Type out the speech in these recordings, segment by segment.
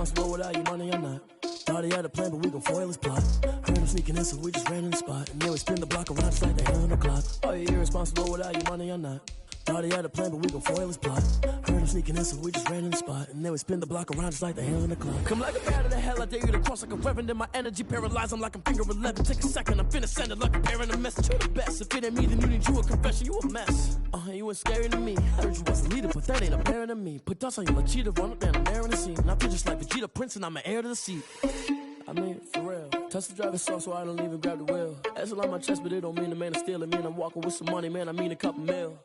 irresponsible without your money or not. Thought he had a plan, but we gon' foil his plot. Heard him sneaking in, so we just ran in the spot. And then we spin the block around just like the hell on the clock. Are you irresponsible without your money or not? Thought he had a plan, but we gon' foil his plot. Heard him sneaking in, so we just ran in the spot. And then we spin the block around just like the hands on the clock. Come like a bat of the hell, I dare you to cross like a reverend. In my energy paralyzed, I'm like I'm finger 11. Take a second, I'm finna send it like a parent a message. You the best, if it ain't me, then you need you a confession. You a mess, you ain't scary to me. Heard you was a leader, but that ain't apparent to me. Put dust on you like cheetah, run up down the air in the scene. And I feel just like Vegeta Prince, and I'm an heir to the seat. I mean, for real. Touch the driver's soft, so I don't even grab the wheel. That's on my chest, but it don't mean the man is stealing. Mean I'm walking with some money, man, I mean a couple mil.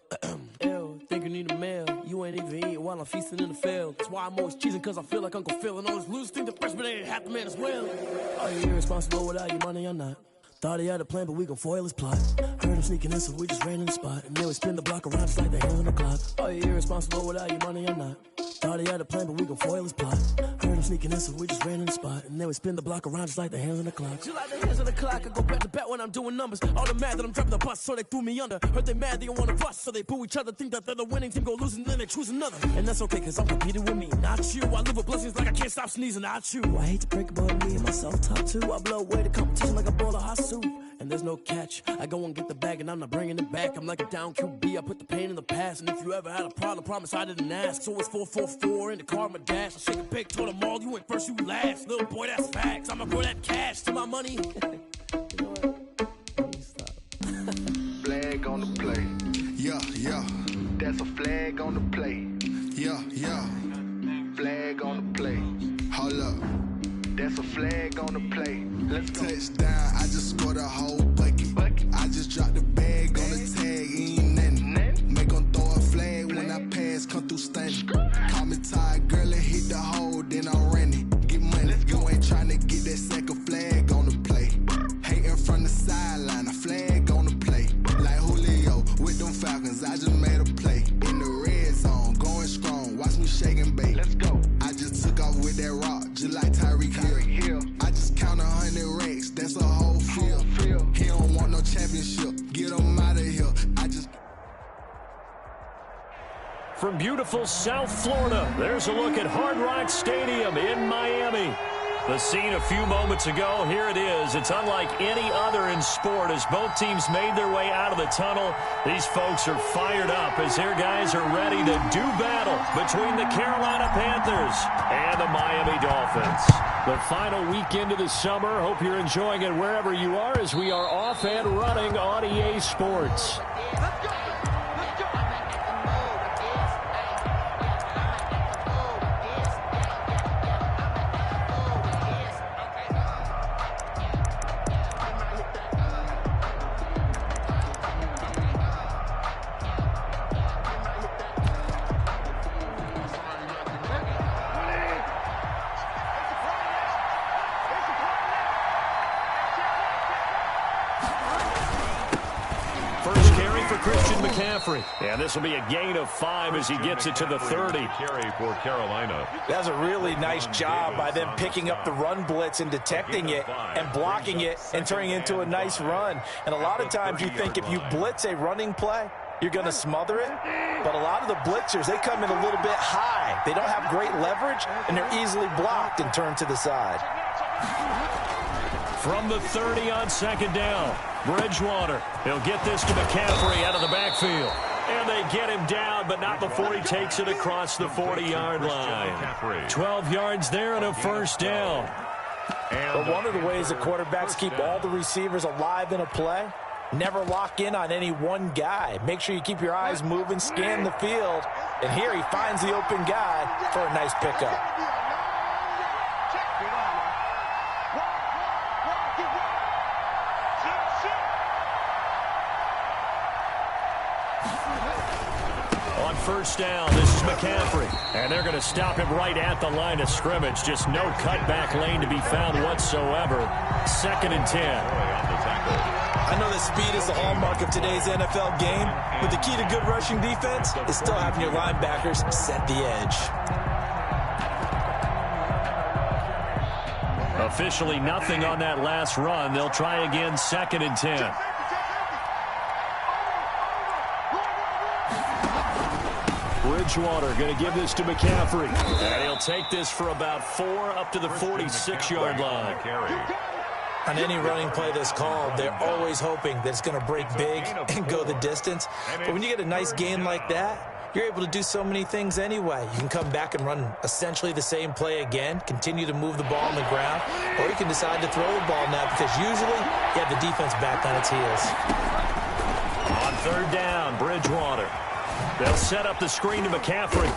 Ew, think you need a meal. You ain't even eating while I'm feasting in the field. That's why I'm always cheesing, cause I feel like Uncle Phil. And all this loose think the freshman ain't half the man as well. Are you irresponsible without your money or not? Thought he had a plan, but we gon' foil his plot. Heard him sneaking in, so we just ran in the spot. And then we spin the block around just like the hands on the clock. Are you irresponsible without your money or not? Thought he had a plan, but we gon' foil his plot. Heard him sneaking in, so we just ran in the spot. And then we spin the block around just like the hands on the clock. Just like the hands on the clock, I go back to back when I'm doing numbers. All the mad that I'm driving the bus, so they threw me under. Heard they mad, they don't wanna bust, so they boo each other. Think that they're the winning team, go losing, then they choose another. And that's okay, cause I'm competing with me, not you. I live with blessings like I can't stop sneezing, not you. I hate to break it, but me and myself top two. I blow away the competition like a bowl of hot soup. And there's no catch. I go and get the bag and I'm not bringing it back. I'm like a down QB, I put the pain in the past. And if you ever had a problem, promise I didn't ask. So it's 444 in the car, my dash. I shake a big, told them all, you went first, you last. Little boy, that's facts. I'ma grow that cash to my money. You know what? Let me stop. Flag on the play. Yeah, yeah. That's a flag on the play. Yeah, yeah. Flag on the play. Hold up. That's a flag on the play. Let's go. Touchdown, I just scored a whole bucket. I just dropped the bag on the tag, ain't nothing. Make 'em throw a flag when I pass, come through stunning. Call me tired, girl, and hit the hole, then I'm running. Get money, you ain't tryna get that second flag on the play. Hating from the sideline, a flag on the play. Like Julio with them Falcons, I just made a play. In the red zone, going strong, watch me shake and bake. Let's go. I just took off with that rock, just like Tyreek Hill. I just count 100 racks, that's a whole field. He don't want no championship, get him out of here. I just... From beautiful South Florida, there's a look at Hard Rock Stadium in Miami. The scene a few moments ago, here it is. It's unlike any other in sport as both teams made their way out of the tunnel. These folks are fired up as their guys are ready to do battle between the Carolina Panthers and the Miami Dolphins. The final weekend of the summer. Hope you're enjoying it wherever you are as we are off and running on EA Sports. And this will be a gain of 5 as he gets it to the 30. Carry for Carolina. That's a really nice job by them picking up the run blitz and detecting it and blocking it and turning it into a nice run. And a lot of times you think if you blitz a running play, you're going to smother it. But a lot of the blitzers, they come in a little bit high. They don't have great leverage, and they're easily blocked and turned to the side. From the 30 on second down, Bridgewater. He'll get this to McCaffrey out of the backfield. And they get him down, but not before he takes it across the 40-yard line. 12 yards there and a first down. But one of the ways that quarterbacks keep all the receivers alive in a play, never lock in on any one guy. Make sure you keep your eyes moving, scan the field. And here he finds the open guy for a nice pickup. First down, this is McCaffrey. And they're going to stop him right at the line of scrimmage. Just no cutback lane to be found whatsoever. 2nd and 10. I know that speed is the hallmark of today's NFL game, but the key to good rushing defense is still having your linebackers set the edge. Officially nothing on that last run. They'll try again, 2nd and 10. Bridgewater going to give this to McCaffrey. And he'll take this for about 4 up to the 46-yard line. On any running play that's called, they're always hoping that it's going to break big and go the distance. But when you get a nice gain like that, you're able to do so many things anyway. You can come back and run essentially the same play again, continue to move the ball on the ground, or you can decide to throw the ball now because usually you have the defense back on its heels. On third down, Bridgewater. They'll set up the screen to McCaffrey.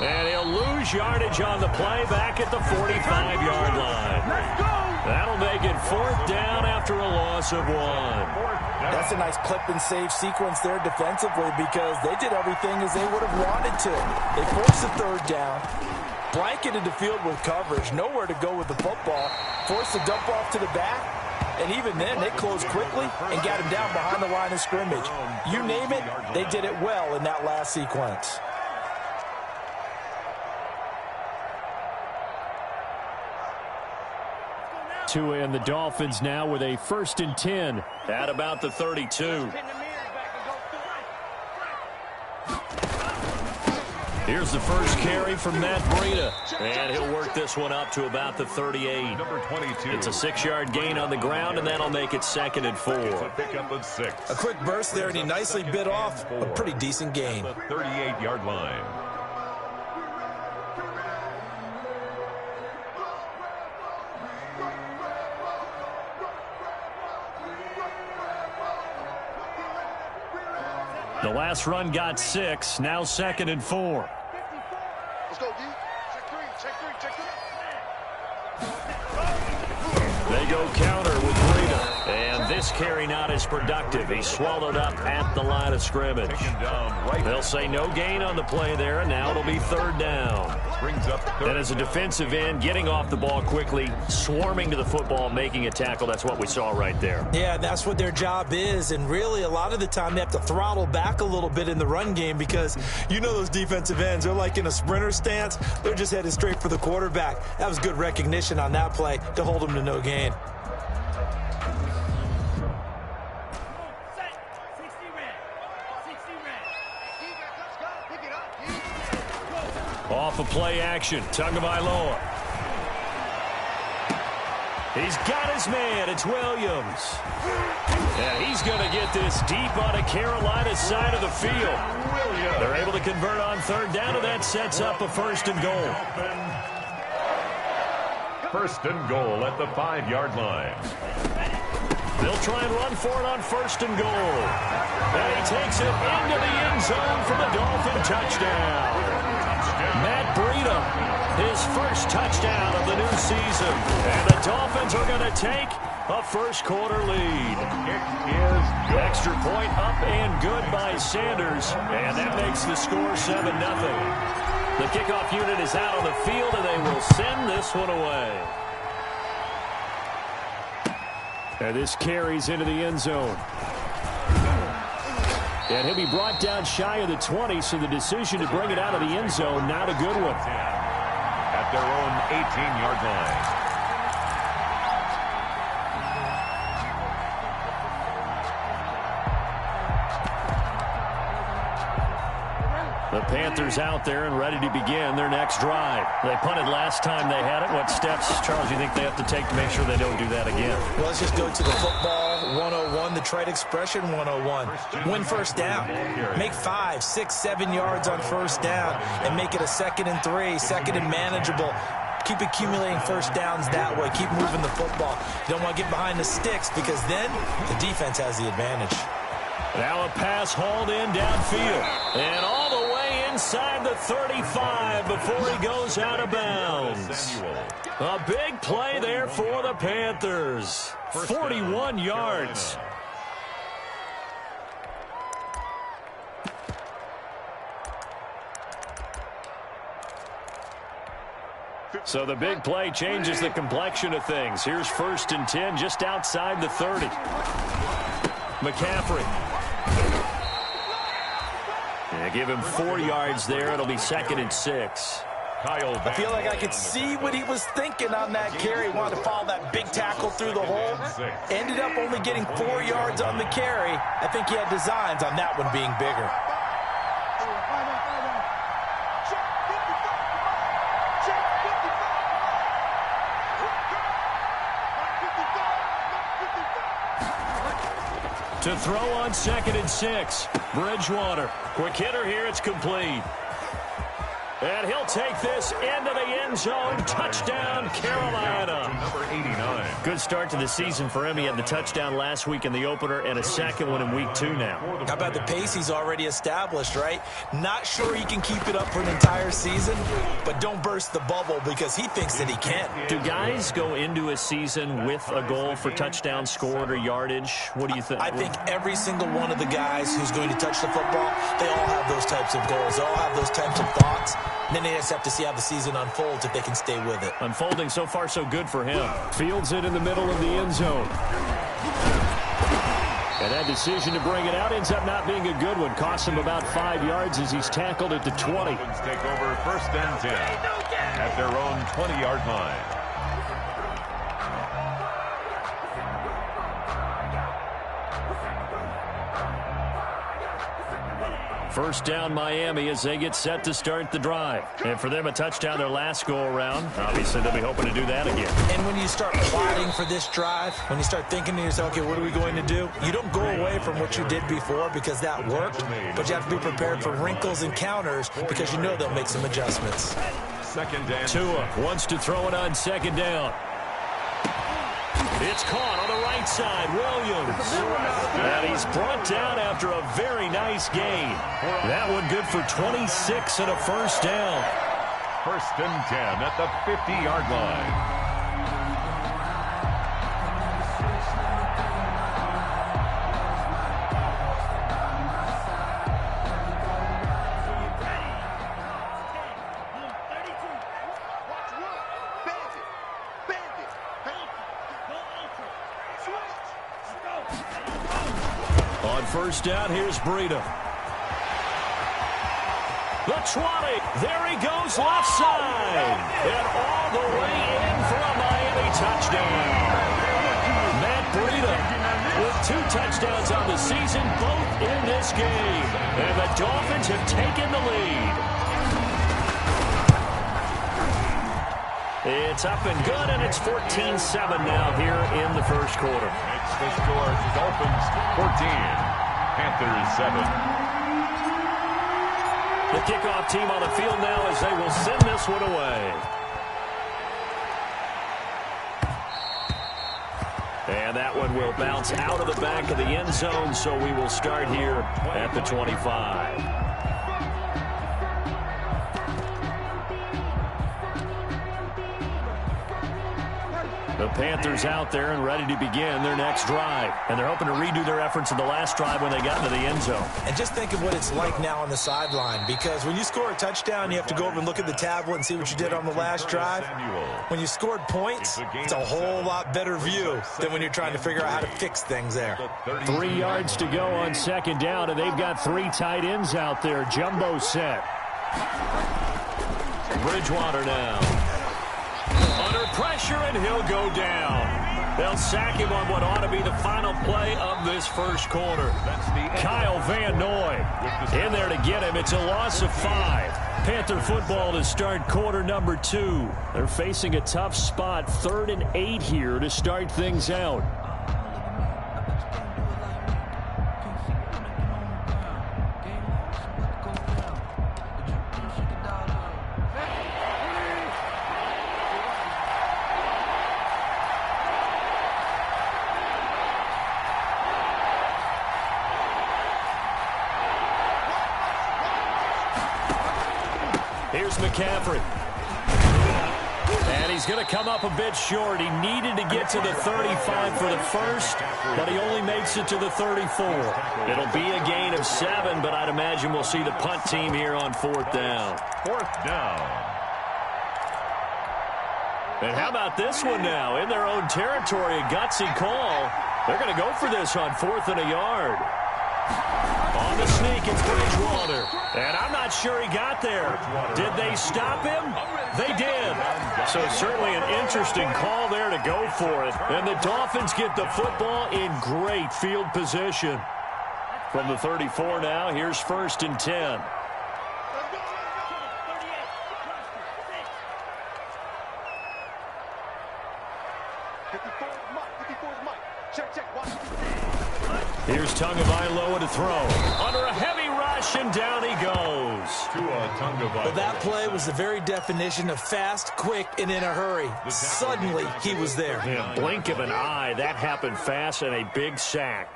And he'll lose yardage on the play back at the 45-yard line. That'll make it 4th down after a loss of 1. That's a nice clip and save sequence there defensively because they did everything as they would have wanted to. They forced the 3rd down, blanketed the field with coverage, nowhere to go with the football, forced the dump off to the back, and even then they closed quickly and got him down behind the line of scrimmage. You name it, they did it well in that last sequence. Tua and the Dolphins now with a 1st and 10 at about the 32. Here's the first carry from Matt Breida, and he'll work this one up to about the 38. Number 22. It's a 6-yard gain on the ground, and that'll make it 2nd and 4. It's a pickup of 6. A quick burst there, and he nicely bit off a pretty decent gain. The 38-yard line. The last run got 6, now 2nd and 4. Let's go, D. Check three. They go counter with Breida, and this carry not as productive. He's swallowed up at the line of scrimmage. They'll say no gain on the play there, and now it'll be 3rd down. Brings up And as a defensive end, getting off the ball quickly, swarming to the football, making a tackle, that's what we saw right there. Yeah, that's what their job is, and really a lot of the time they have to throttle back a little bit in the run game because you know those defensive ends, they're like in a sprinter stance. They're just headed straight for the quarterback. That was good recognition on that play to hold them to no gain. Off of play action, Tagovailoa. He's got his man, it's Williams. And he's going to get this deep on a Carolina side of the field. They're able to convert on 3rd down, and that sets up a 1st and goal. 1st and goal at the 5-yard line. They'll try and run for it on 1st and goal. And he takes it into the end zone for the Dolphin touchdown. Matt Breida, his first touchdown of the new season. And the Dolphins are going to take a 1st quarter lead. Kick is good. Extra point up and good by Sanders. And that makes the score 7-0. The kickoff unit is out on the field, and they will send this one away. And this carries into the end zone. And he'll be brought down shy of the 20, so the decision to bring it out of the end zone, not a good one. At their own 18-yard line. The Panthers out there and ready to begin their next drive. They punted last time they had it. What steps, Charles, do you think they have to take to make sure they don't do that again? Well, let's just go to the football 101, the trade expression 101. Win 1st down. Make 5, 6, 7 yards on 1st down and make it a 2nd and 3, 2nd and manageable. Keep accumulating 1st downs that way. Keep moving the football. You don't want to get behind the sticks because then the defense has the advantage. Now a pass hauled in downfield. And all the way inside the 35 before he goes out of bounds. A big play there for the Panthers. 41 yards. So the big play changes the complexion of things. Here's 1st and 10 just outside the 30. McCaffrey. Yeah, give him 4 yards there. It'll be 2nd and 6. I feel like I could see what he was thinking on that carry. He wanted to follow that big tackle through the hole. Ended up only getting 4 yards on the carry. I think he had designs on that one being bigger. To throw on 2nd and 6. Bridgewater. Quick hitter here. It's complete. And he'll take this into the end zone. Touchdown, Carolina. Number 89. Good start to the season for him. He had the touchdown last week in the opener and a second one in week 2 now. How about the pace he's already established, right? Not sure he can keep it up for an entire season, but don't burst the bubble because he thinks that he can. Do guys go into a season with a goal for touchdown scored or yardage? What do you think? I think every single one of the guys who's going to touch the football, they all have those types of goals. They all have those types of thoughts. Then they just have to see how the season unfolds if they can stay with it. Unfolding so far so good for him. Fields it in the middle of the end zone. And that decision to bring it out ends up not being a good one. Costs him about 5 yards as he's tackled at the 20. Take over 1st and 10 at their own 20-yard line. First down Miami as they get set to start the drive. And for them, a touchdown their last go-around. Obviously, they'll be hoping to do that again. And when you start plotting for this drive, when you start thinking to yourself, okay, what are we going to do? You don't go away from what you did before because that worked, but you have to be prepared for wrinkles and counters because you know they'll make some adjustments. 2nd down. Tua wants to throw it on 2nd down. It's caught on the right side. Williams. And he's brought down after a very nice gain. That one good for 26 and a first down. 1st and 10 at the 50-yard line. First down, here's Breida. The 20. There he goes left side. And all the way in for a Miami touchdown. Matt Breida with 2 touchdowns on the season, both in this game. And the Dolphins have taken the lead. It's up and good, and it's 14-7 now here in the first quarter. Makes the score Dolphins 14. Panthers 7. The kickoff team on the field now as they will send this one away. And that one will bounce out of the back of the end zone, so we will start here at the 25. The Panthers out there and ready to begin their next drive. And they're hoping to redo their efforts in the last drive when they got into the end zone. And just think of what it's like now on the sideline, because when you score a touchdown, you have to go over and look at the tablet and see what you did on the last drive. When you scored points, it's a whole lot better view than when you're trying to figure out how to fix things there. 3 yards to go on 2nd down, and they've got 3 tight ends out there. Jumbo set. Bridgewater now. Under pressure, and he'll go down. They'll sack him on what ought to be the final play of this first quarter. Kyle Van Noy in there to get him. It's a loss of 5. Panther football to start quarter number 2. They're facing a tough spot, 3rd and 8 here to start things out. Here's McCaffrey. And he's going to come up a bit short. He needed to get to the 35 for the first, but he only makes it to the 34. It'll be a gain of 7, but I'd imagine we'll see the punt team here on 4th down. 4th down. And how about this one now? In their own territory, a gutsy call. They're going to go for this on 4th and a yard. On the sneak, it's Bridgewater. And I'm not sure he got there. Did they stop him? They did. So certainly an interesting call there to go for it. And the Dolphins get the football in great field position. From the 34 now, here's 1st and 10. Here's Tagovailoa to throw. Under a heavy rush, and down he goes. Well, that play was the very definition of fast, quick, and in a hurry. Suddenly, he was there. In a blink of an eye, that happened fast, and a big sack.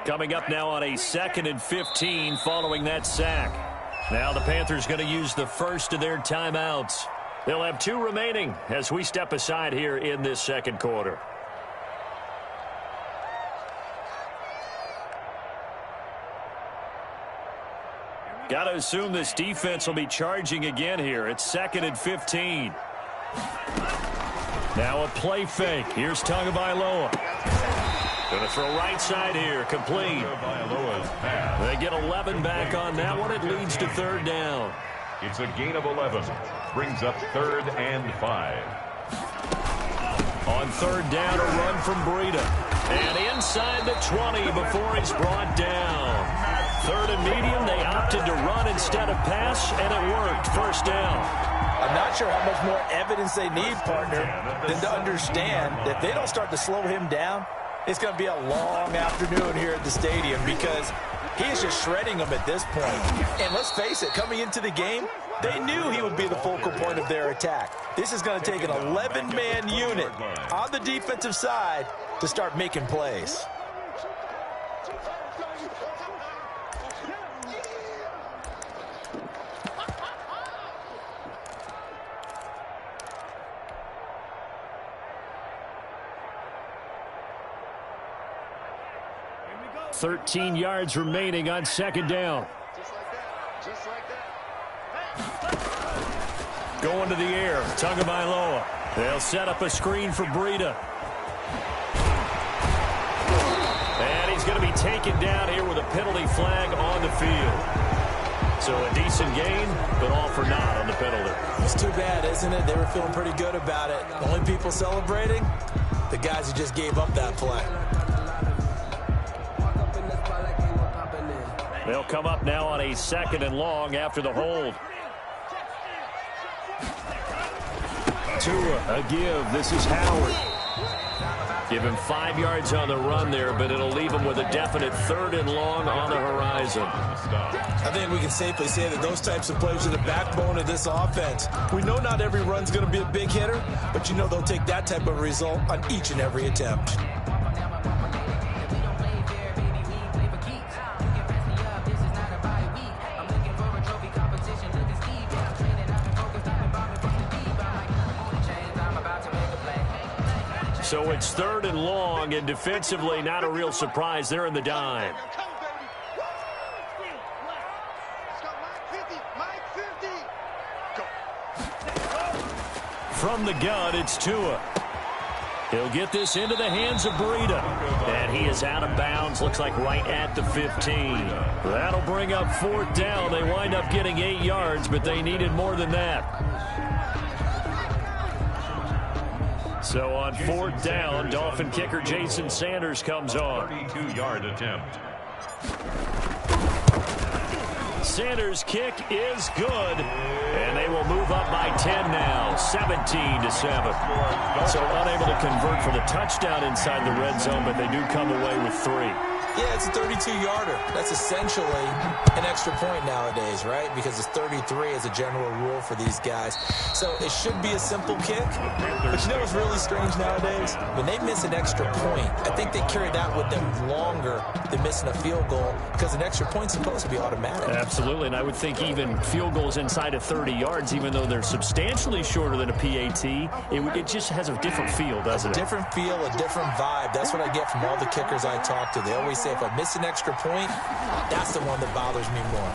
Coming up now on a 2nd and 15 following that sack. Now the Panthers going to use the first of their timeouts. They'll have 2 remaining as we step aside here in this second quarter. Got to assume this defense will be charging again here. It's 2nd and 15. Now a play fake. Here's Tagovailoa. Going to throw right side here. Complete. They get 11 back on that one. It leads to 3rd down. It's a gain of 11. Brings up 3rd and 5. On 3rd down, a run from Breida. And inside the 20 before he's brought down. 3rd and medium, they opted to run instead of pass, and it worked. 1st down. I'm not sure how much more evidence they need, partner, than to understand that if they don't start to slow him down, it's going to be a long afternoon here at the stadium because he is just shredding them at this point. And let's face it, coming into the game, they knew he would be the focal point of their attack. This is going to take an 11-man unit on the defensive side to start making plays. Just 13 yards remaining on 2nd down. Just like that. Going to the air. Tagovailoa. They'll set up a screen for Breida. And he's going to be taken down here with a penalty flag on the field. So a decent gain, but all for naught on the penalty. It's too bad, isn't it? They were feeling pretty good about it. The only people celebrating, the guys who just gave up that play. They'll come up now on a 2nd and long after the hold. Tua, a give. This is Howard. Give him 5 yards on the run there, but it'll leave him with a definite 3rd and long on the horizon. I think we can safely say that those types of plays are the backbone of this offense. We know not every run's going to be a big hitter, but you know they'll take that type of result on each and every attempt. So it's 3rd and long, and defensively, not a real surprise. They're in the dime. From the gun, it's Tua. He'll get this into the hands of Breida. And he is out of bounds, looks like right at the 15. That'll bring up 4th down. They wind up getting 8 yards, but they needed more than that. So on 4th down, Dolphin kicker Jason Sanders comes on. 32-yard attempt. Sanders' kick is good, and they will move up by 10 now, 17-7. So unable to convert for the touchdown inside the red zone, but they do come away with 3. Yeah, it's a 32-yarder. That's essentially an extra point nowadays, right? Because it's 33 as a general rule for these guys. So it should be a simple kick. But you know what's really strange nowadays? When they miss an extra point, I think they carry that with them longer than missing a field goal because an extra point's supposed to be automatic. Absolutely, and I would think even field goals inside of 30 yards, even though they're substantially shorter than a PAT, it just has a different feel, doesn't it? A different feel, a different vibe. That's what I get from all the kickers I talk to. They always say, if I miss an extra point, that's the one that bothers me more.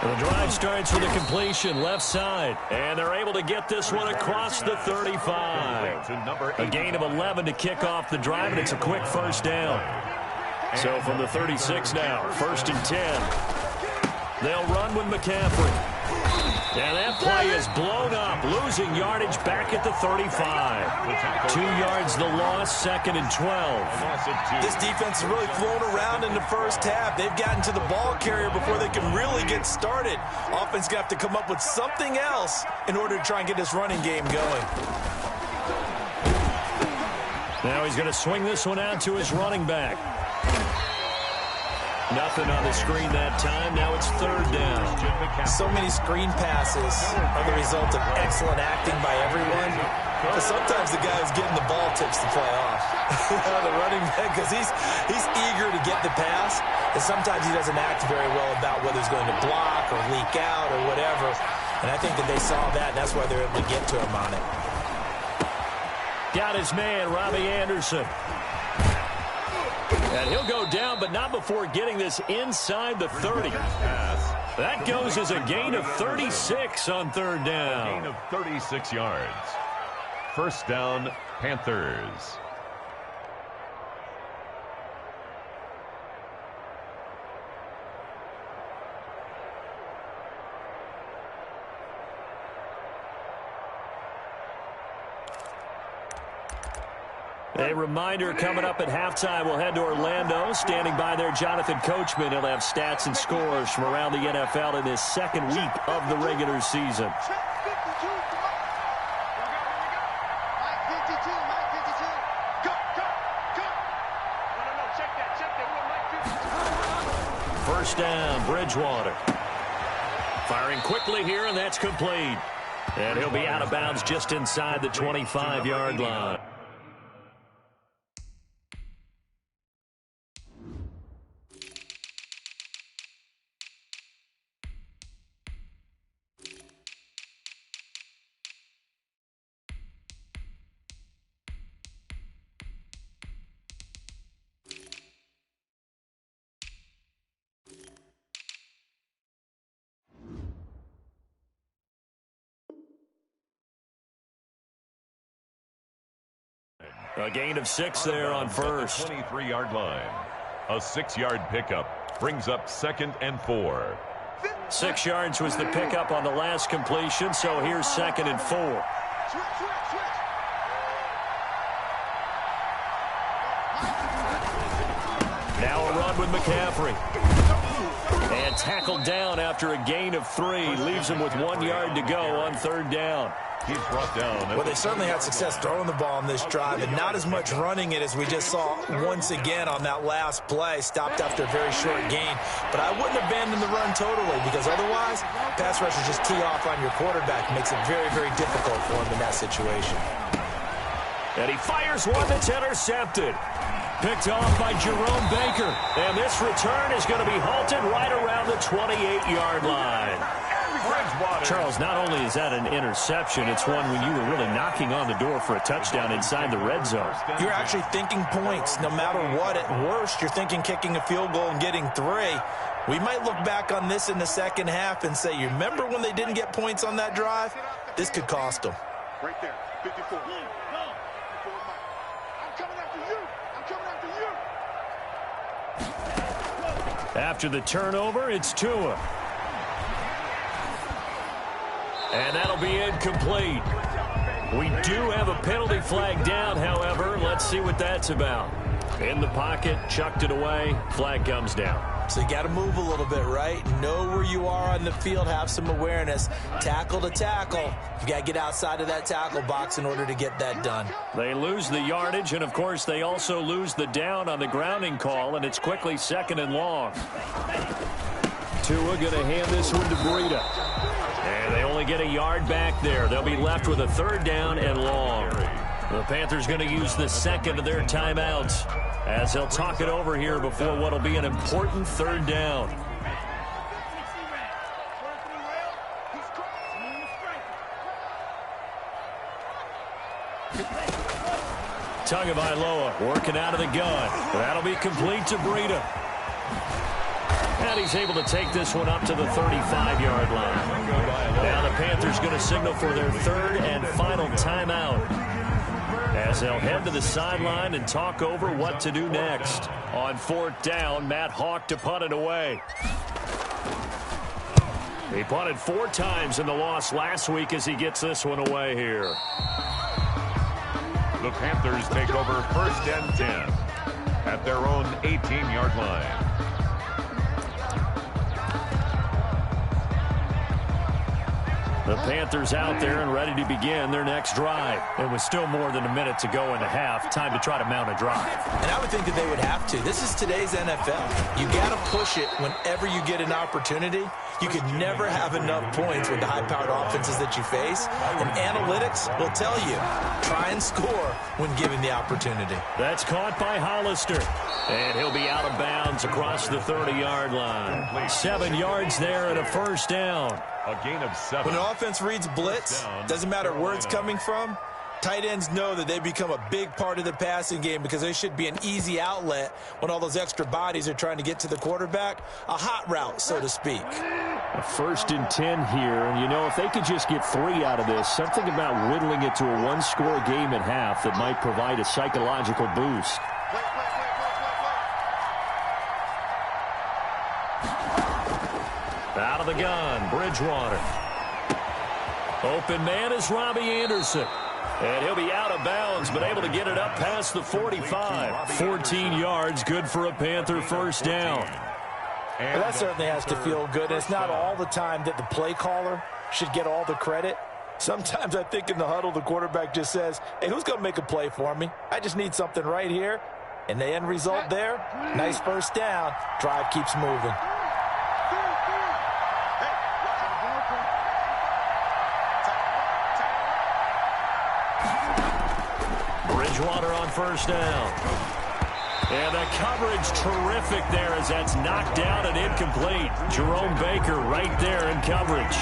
The drive starts with a completion left side, and they're able to get this one across the 35. A gain of 11 to kick off the drive, and it's a quick 1st down. So from the 36 now, 1st and 10. They'll run with McCaffrey. And that play is blown up, losing yardage back at the 35. 2 yards the loss, 2nd and 12. This defense has really flown around in the first half. They've gotten to the ball carrier before they can really get started. Offense going to have to come up with something else in order to try and get this running game going. Now he's going to swing this one out to his running back. Nothing on the screen that time. Now it's 3rd down. So many screen passes are the result of excellent acting by everyone. But sometimes the guy who's getting the ball tips the play off. The running back, because he's eager to get the pass, and sometimes he doesn't act very well about whether he's going to block or leak out or whatever. And I think that they saw that, and that's why they're able to get to him on it. Got his man, Robbie Anderson. And he'll go down, but not before getting this inside the 30. That goes as a gain of 36 on 3rd down. Gain of 36 yards. 1st down, Panthers. A reminder coming up at halftime. We'll head to Orlando. Standing by there, Jonathan Coachman. He'll have stats and scores from around the NFL in this 2nd week of the regular season. First down, Bridgewater. Firing quickly here, and that's complete. And he'll be out of bounds just inside the 25-yard line. A gain of 6 there on first. 23-yard line. A 6-yard pickup brings up 2nd and 4. 6 yards was the pickup on the last completion, so here's 2nd and 4. Now a run with McCaffrey. And tackled down after a gain of 3. Leaves him with 1 yard to go on 3rd down. He's brought down. Well, they certainly had success throwing the ball on this drive, and not as much running it as we just saw once again on that last play. Stopped after a very short gain. But I wouldn't abandon the run totally, because otherwise, pass rushers just tee off on your quarterback. It makes it very, very difficult for him in that situation. And he fires one that's intercepted. Picked off by Jerome Baker. And this return is going to be halted right around the 28-yard line. Charles, not only is that an interception, it's one when you were really knocking on the door for a touchdown inside the red zone. You're actually thinking points no matter what. At worst, you're thinking kicking a field goal and getting 3. We might look back on this in the second half and say, you remember when they didn't get points on that drive? This could cost them. Right there, 54. I'm coming after you. I'm coming after you. After the turnover, it's Tua. And that'll be incomplete. We do have a penalty flag down, however. Let's see what that's about. In the pocket, chucked it away, flag comes down. So you got to move a little bit, right? Know where you are on the field, have some awareness. Tackle to tackle. You got to get outside of that tackle box in order to get that done. They lose the yardage, and of course they also lose the down on the grounding call, and it's quickly 2nd and long. Tua going to hand this one to Breida. And they only get a yard back there. They'll be left with a 3rd down and long. The Panthers going to use the 2nd of their timeouts as they'll talk it over here before what will be an important 3rd down. Tagovailoa working out of the gun. That'll be complete to Breida. And he's able to take this one up to the 35-yard line. Now the Panthers going to signal for their 3rd and final timeout as they'll head to the sideline and talk over what to do next. On 4th down, Matt Hawk to punt it away. He punted 4 times in the loss last week as he gets this one away here. The Panthers take over 1st and 10 at their own 18-yard line. The Panthers out there and ready to begin their next drive. It was still more than a minute to go in the half. Time to try to mount a drive. And I would think that they would have to. This is today's NFL. You got to push it whenever you get an opportunity. You can never have enough points with the high-powered offenses that you face. And analytics will tell you, try and score when given the opportunity. That's caught by Hollister. And he'll be out of bounds across the 30-yard line. 7 yards there and a first down. A gain of 7. When an offense reads blitz, doesn't matter where it's coming from, tight ends know that they become a big part of the passing game because they should be an easy outlet when all those extra bodies are trying to get to the quarterback. A hot route, so to speak. A 1st and 10 here, and you know, if they could just get 3 out of this, something about whittling it to a 1-score game at half that might provide a psychological boost. Out of the gun, Bridgewater. Open man is Robbie Anderson. And he'll be out of bounds, but able to get it up past the 45. 14 yards, good for a Panther first down. Well, that certainly has to feel good. It's not all the time that the play caller should get all the credit. Sometimes I think in the huddle, the quarterback just says, hey, who's going to make a play for me? I just need something right here. And the end result there, nice first down. Drive keeps moving. Bridgewater on first down. And the coverage terrific there as that's knocked down and incomplete. Jerome Baker right there in coverage.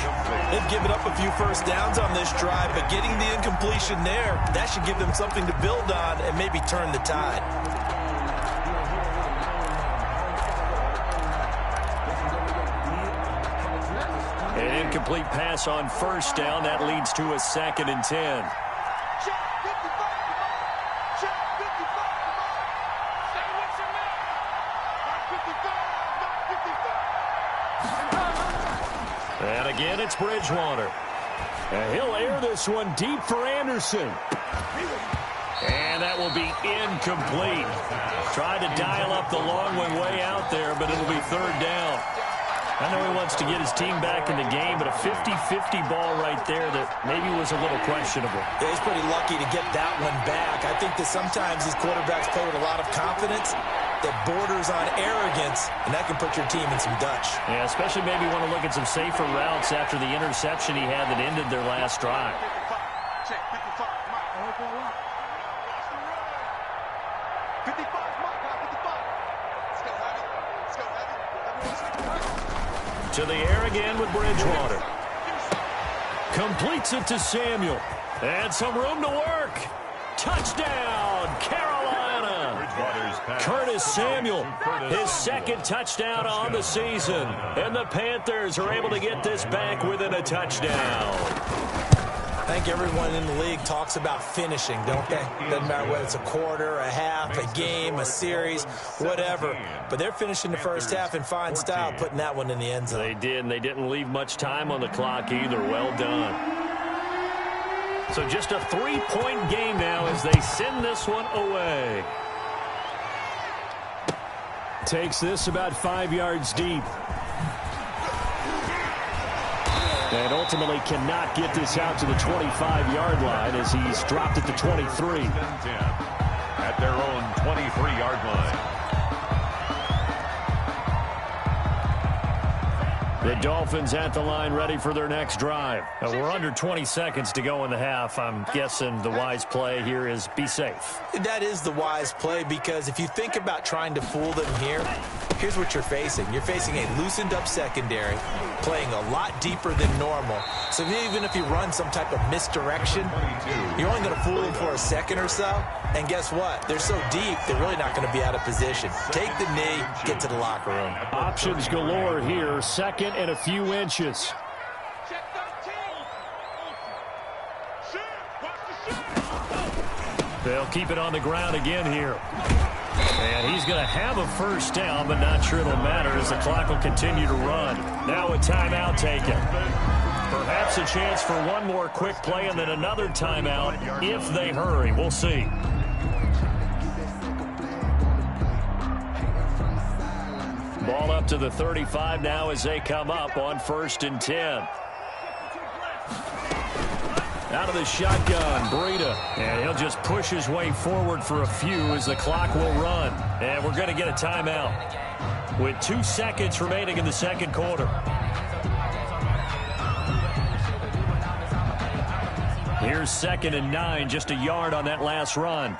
They've given up a few first downs on this drive, but getting the incompletion there, that should give them something to build on and maybe turn the tide. An incomplete pass on first down. That leads to a 2nd and 10. And again, it's Bridgewater. And he'll air this one deep for Anderson. And that will be incomplete. Tried to dial up the long one way out there, but it'll be 3rd down. I know he wants to get his team back in the game, but a 50-50 ball right there that maybe was a little questionable. Yeah, he's pretty lucky to get that one back. I think that sometimes these quarterbacks play with a lot of confidence that borders on arrogance, and that can put your team in some Dutch. Yeah, especially maybe want to look at some safer routes after the interception he had that ended their last drive. Check 55. To the air again with Bridgewater. Completes it to Samuel. And some room to work. Touchdown, Carolina. Curtis Samuel, his 2nd touchdown on the season. And the Panthers are able to get this back within a touchdown. I think everyone in the league talks about finishing, don't they? Doesn't matter whether it's a quarter, a half, a game, a series, whatever. But they're finishing the first half in fine style, putting that one in the end zone. They did, and they didn't leave much time on the clock either. Well done. So just a 3-point game now as they send this one away. Takes this about 5 yards deep. And ultimately cannot get this out to the 25-yard line as he's dropped at the 23. At their own 23-yard line. The Dolphins at the line ready for their next drive. We're under 20 seconds to go in the half. I'm guessing the wise play here is be safe. That is the wise play because if you think about trying to fool them here, here's what you're facing. You're facing a loosened up secondary, playing a lot deeper than normal. So even if you run some type of misdirection, you're only going to fool them for a second or so. And guess what? They're so deep, they're really not going to be out of position. Take the knee, get to the locker room. Options galore here. 2nd and a few inches. They'll keep it on the ground again here. And he's going to have a first down, but not sure it'll matter as the clock will continue to run. Now a timeout taken. Perhaps a chance for one more quick play and then another timeout if they hurry. We'll see. Ball up to the 35 now as they come up on 1st and 10. Out of the shotgun, Breida. And he'll just push his way forward for a few as the clock will run. And we're going to get a timeout with 2 seconds remaining in the second quarter. Here's 2nd and 9, just a yard on that last run.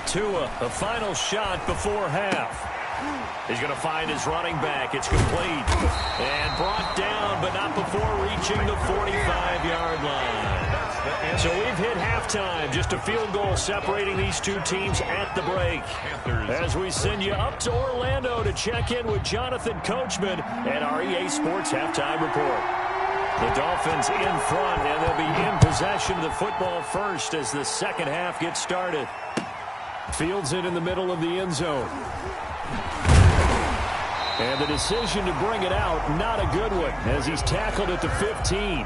Tua, a final shot before half. He's going to find his running back. It's complete. And brought down, but not before reaching the 45-yard line. So we've hit halftime. Just a field goal separating these two teams at the break. As we send you up to Orlando to check in with Jonathan Coachman at our EA Sports Halftime Report. The Dolphins in front, and they'll be in possession of the football first as the second half gets started. Fields it in the middle of the end zone. And the decision to bring it out, not a good one, as he's tackled at the 15.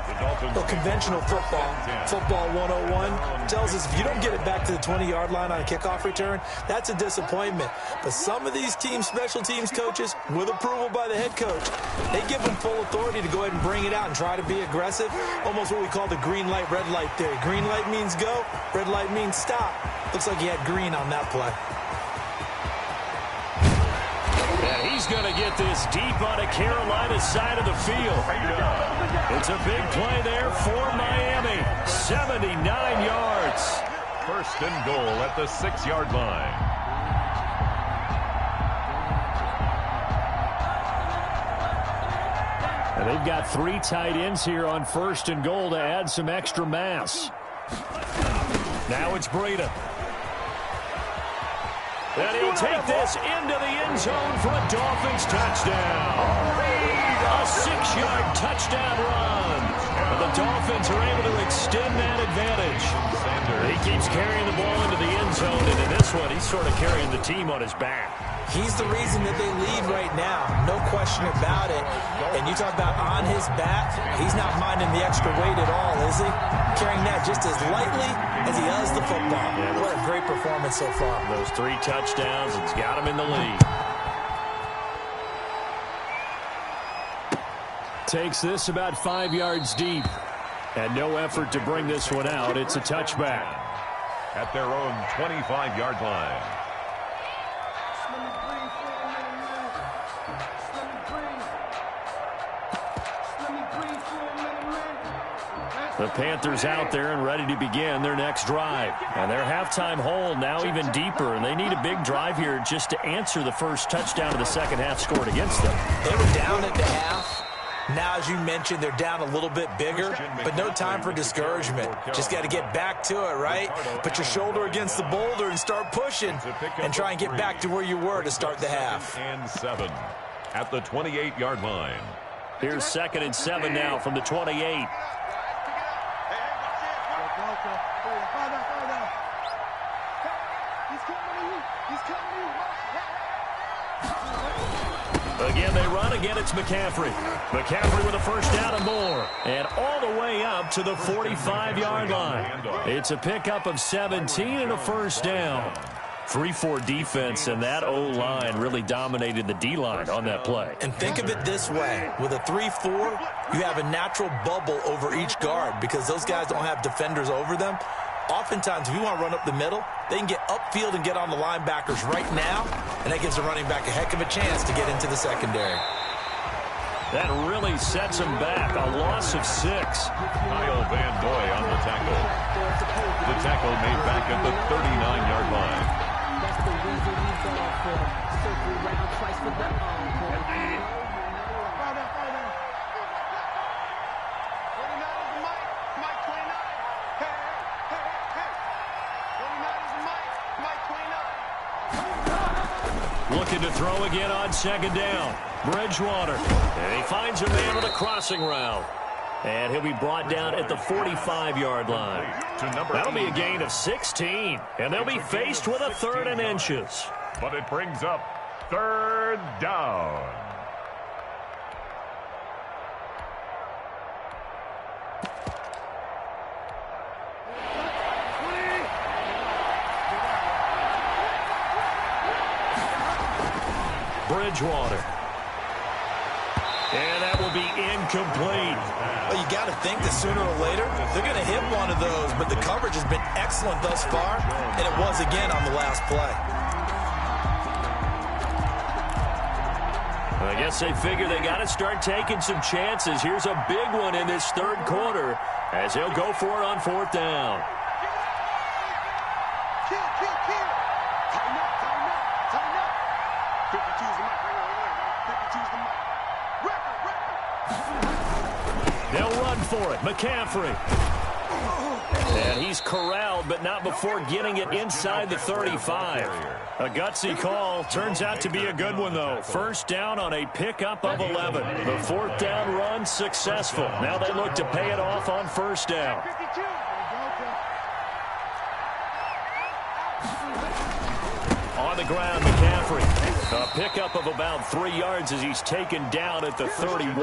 Well, conventional football 101, tells us if you don't get it back to the 20-yard line on a kickoff return, that's a disappointment. But some of these teams, special teams coaches, with approval by the head coach, they give them full authority to go ahead and bring it out and try to be aggressive, almost what we call the green light, red light theory. Green light means go, red light means stop. Looks like he had green on that play. And he's going to get this deep on a Carolina side of the field. It's a big play there for Miami. 79 yards. 1st and goal at the 6-yard line. And they've got 3 tight ends here on 1st and goal to add some extra mass. Now it's Breida. And he'll take this into the end zone for a Dolphins touchdown. A 6-yard touchdown run. And the Dolphins are able to extend that advantage. He keeps carrying the ball into the end zone, and in this one, he's sort of carrying the team on his back. He's the reason that they lead right now. No question about it. And you talk about on his back, he's not minding the extra weight at all, is he? Carrying that just as lightly as he does the football. What a great performance so far. Those 3 touchdowns, it's got him in the lead. Takes this about 5 yards deep. And no effort to bring this one out. It's a touchback. At their own 25-yard line. The Panthers out there and ready to begin their next drive. And their halftime hole now even deeper, and they need a big drive here just to answer the first touchdown of the second half scored against them. They were down at the half. Now, as you mentioned, they're down a little bit bigger, but no time for discouragement. Just got to get back to it, right? Put your shoulder against the boulder and start pushing and try and get back to where you were to start the half. And 7 at the 28-yard line. Here's 2nd and 7 now from the 28. Again, they run. Again, it's McCaffrey. McCaffrey with a first down and more. And all the way up to the 45-yard line. It's a pickup of 17 and a first down. 3-4 defense, and that O-line really dominated the D-line on that play. And think of it this way. With a 3-4, you have a natural bubble over each guard because those guys don't have defenders over them. Oftentimes, if you want to run up the middle, they can get upfield and get on the linebackers right now, and that gives the running back a heck of a chance to get into the secondary. That really sets him back. A loss of 6. Kyle Van Noy on the tackle. The tackle made back at the 39-yard line. That's the reason he's gone for circle right twice for the encore. Looking to throw again on 2nd down. Bridgewater. And he finds a man on a crossing route. And he'll be brought down at the 45-yard line. to number That'll 8. be a gain of 16, and they'll be faced with a 3rd and inches. But it brings up 3rd down. Bridgewater. And that will be incomplete. Well, you got to think that sooner or later, they're going to hit one of those, but the coverage has been excellent thus far, and it was again on the last play. I guess they figure they got to start taking some chances. Here's a big one in this 3rd quarter as they'll go for it on 4th down. Kill. Tighten up. 52's the mic. Right. 52's the mic. Record. They'll run for it. McCaffrey. And he's corralled, but not before getting it inside the 35. A gutsy call. Turns out to be a good one, though. 1st down on a pickup of 11. The 4th down run successful. Now they look to pay it off on 1st down. On the ground, McCaffrey. A pickup of about 3 yards as he's taken down at the 31.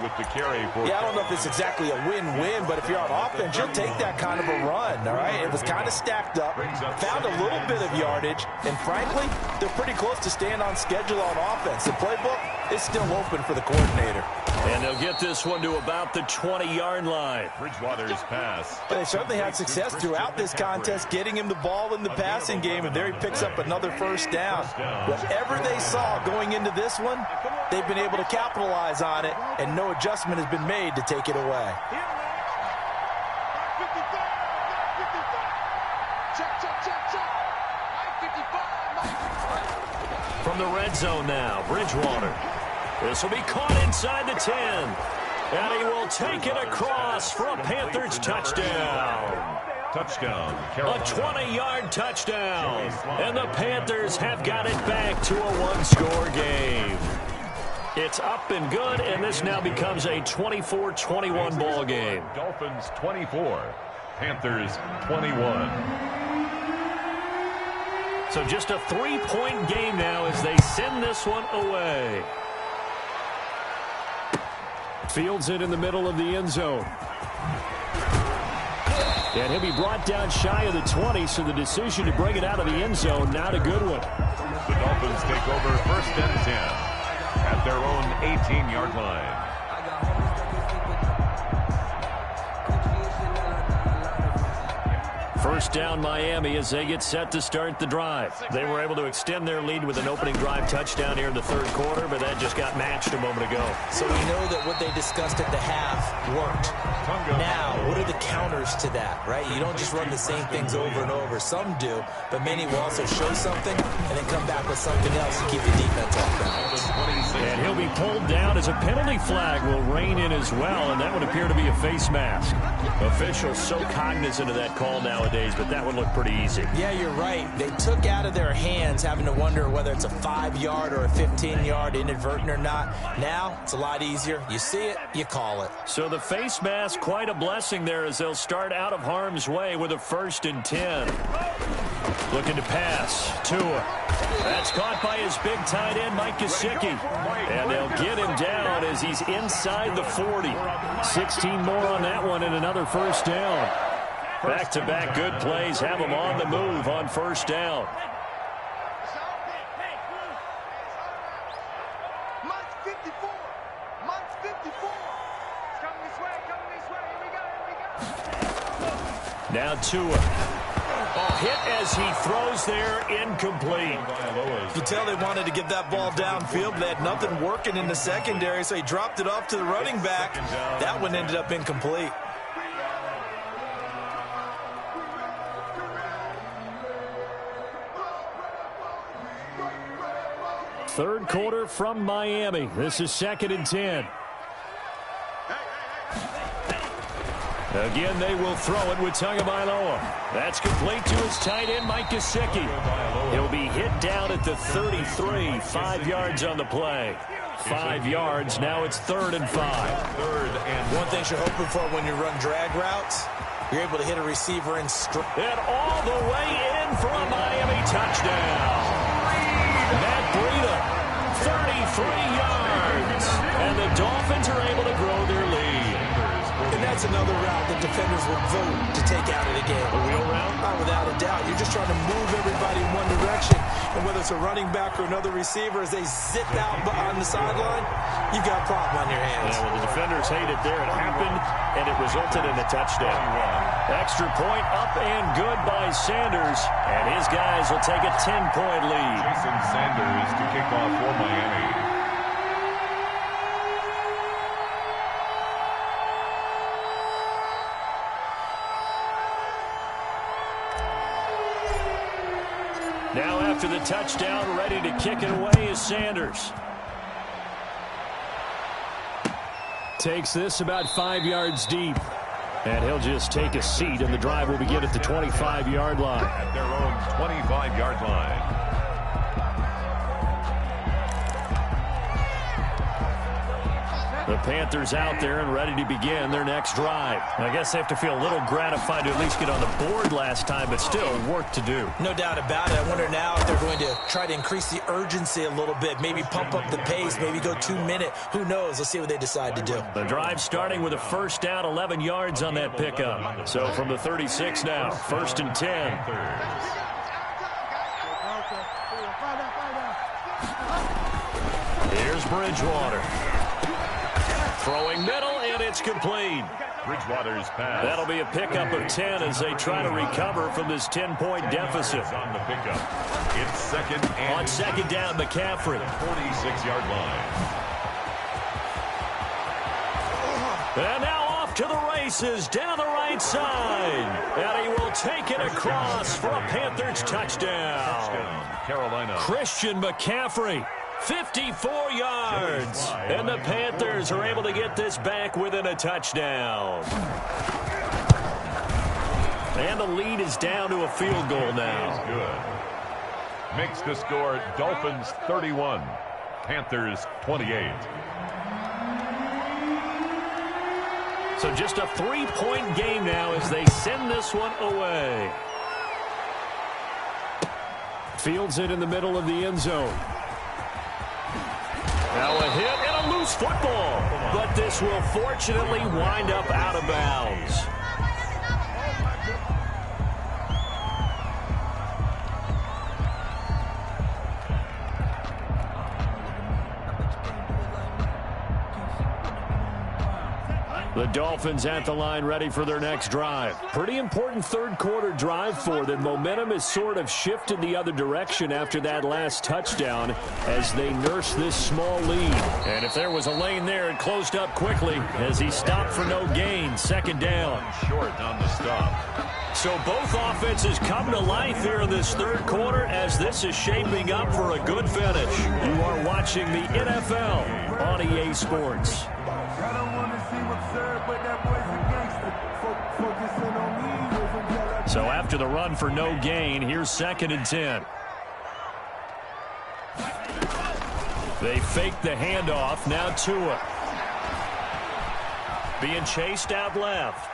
With the carry for Yeah, I don't know if it's exactly a win-win, but if you're on offense, you'll take that kind of a run, all right? It was kind of stacked up, found a little bit of yardage, and frankly, they're pretty close to staying on schedule on offense. The playbook is still open for the coordinator. And they'll get this one to about the 20-yard line. Bridgewater's pass. But they certainly had success throughout this contest, getting him the ball in the passing game, and there he picks up another 1st down. Whatever they saw going into this one, they've been able to capitalize on it, and no adjustment has been made to take it away. From the red zone now, Bridgewater. This will be caught inside the 10. And he will take it across for a Panthers touchdown. Touchdown, A Carolina. 20-yard touchdown. And the Panthers have got it back to a 1-score game. It's up and good, and this now becomes a 24-21 ball game. Dolphins 24, Panthers 21. So just a 3-point game now as they send this one away. Fields it in the middle of the end zone. And he'll be brought down shy of the 20, so the decision to bring it out of the end zone, not a good one. The Dolphins take over 1st and 10 at their own 18-yard line. First down, Miami, as they get set to start the drive. They were able to extend their lead with an opening drive touchdown here in the 3rd quarter, but that just got matched a moment ago. So we know that what they discussed at the half worked. Now, what are the counters to that, right? You don't just run the same things over and over. Some do, but many will also show something and then come back with something else to keep the defense off balance. And he'll be pulled down as a penalty flag will rein in as well, and that would appear to be a face mask. Officials so cognizant of that call nowadays, but that would look pretty easy. Yeah, you're right. They took out of their hands having to wonder whether it's a 5-yard or a 15-yard inadvertent or not. Now, it's a lot easier. You see it, you call it. So the face mask, quite a blessing there as they'll start out of harm's way with a 1st and 10. Looking to pass. Tua. That's caught by his big tight end, Mike Gesicki. And they'll get him down as he's inside the 40. 16 more on that one and another 1st down. Back-to-back good plays have them on the move on 1st down. Mike's 54. Mike's 54. It's coming this way. Here we go. Now Tua. Hit as he throws there, incomplete. You could tell they wanted to get that ball downfield, but they had nothing working in the secondary, so he dropped it off to the running back. That one ended up incomplete. Third quarter from Miami. This is 2nd and 10. Again, they will throw it with Tagovailoa. That's complete to his tight end, Mike Gesicki. He'll be hit down at the 33, 5 yards on the play. 5 yards, now it's 3rd and 5. One thing you're hoping for when you run drag routes, You're able to hit a receiver and strike. And all the way in for a Miami touchdown. Matt Breida, 33 yards. And the Dolphins are able to grow their lead. And that's another route that defenders would vote to take out of the game. A wheel route? Without a doubt. You're just trying to move everybody in one direction. And whether it's a running back or another receiver, as they zip out on the sideline, you've got a problem on your hands. Yeah, well, the defenders hate it there. It happened, and it resulted in a touchdown. Extra point up and good by Sanders. And his guys will take a 10-point lead. Jason Sanders to kick off for Miami. Now after the touchdown, ready to kick it away is Sanders. Takes this about 5 yards deep. And he'll just take a seat, and the drive will begin at the 25-yard line. At their own 25-yard line. The Panthers out there and ready to begin their next drive. I guess they have to feel a little gratified to at least get on the board last time, but still work to do. No doubt about it. I wonder now if they're going to try to increase the urgency a little bit, maybe pump up the pace, maybe go 2 minute. Who knows? Let's see what they decide to do. The drive starting with a first down, 11 yards on that pickup. So from the 36 now, 1st and 10. Here's Bridgewater. Throwing middle, and it's complete. Bridgewater's pass. That'll be a pickup of 10 as they try to recover from this 10-point deficit. On the pickup. It's second and... On second down, McCaffrey. 46-yard line. And now off to the races down the right side. And he will take it across for a Panthers touchdown. Carolina. Christian McCaffrey. 54 yards. And the Panthers are able to get this back within a touchdown. And the lead is down to a field goal now. Good. Makes the score Dolphins 31, Panthers 28. So just a 3-point game now as they send this one away. Fields it in the middle of the end zone. Now a hit and a loose football. But this will fortunately wind up out of bounds. The Dolphins at the line ready for their next drive. Pretty important third-quarter drive for them. Momentum has sort of shifted the other direction after that last touchdown as they nurse this small lead. And if there was a lane there, it closed up quickly as he stopped for no gain. Second down. Short on the stop. So both offenses come to life here in this third quarter as this is shaping up for a good finish. You are watching the NFL on EA Sports. So after the run for no gain, here's 2nd and 10. They fake the handoff. Now Tua. Being chased out left.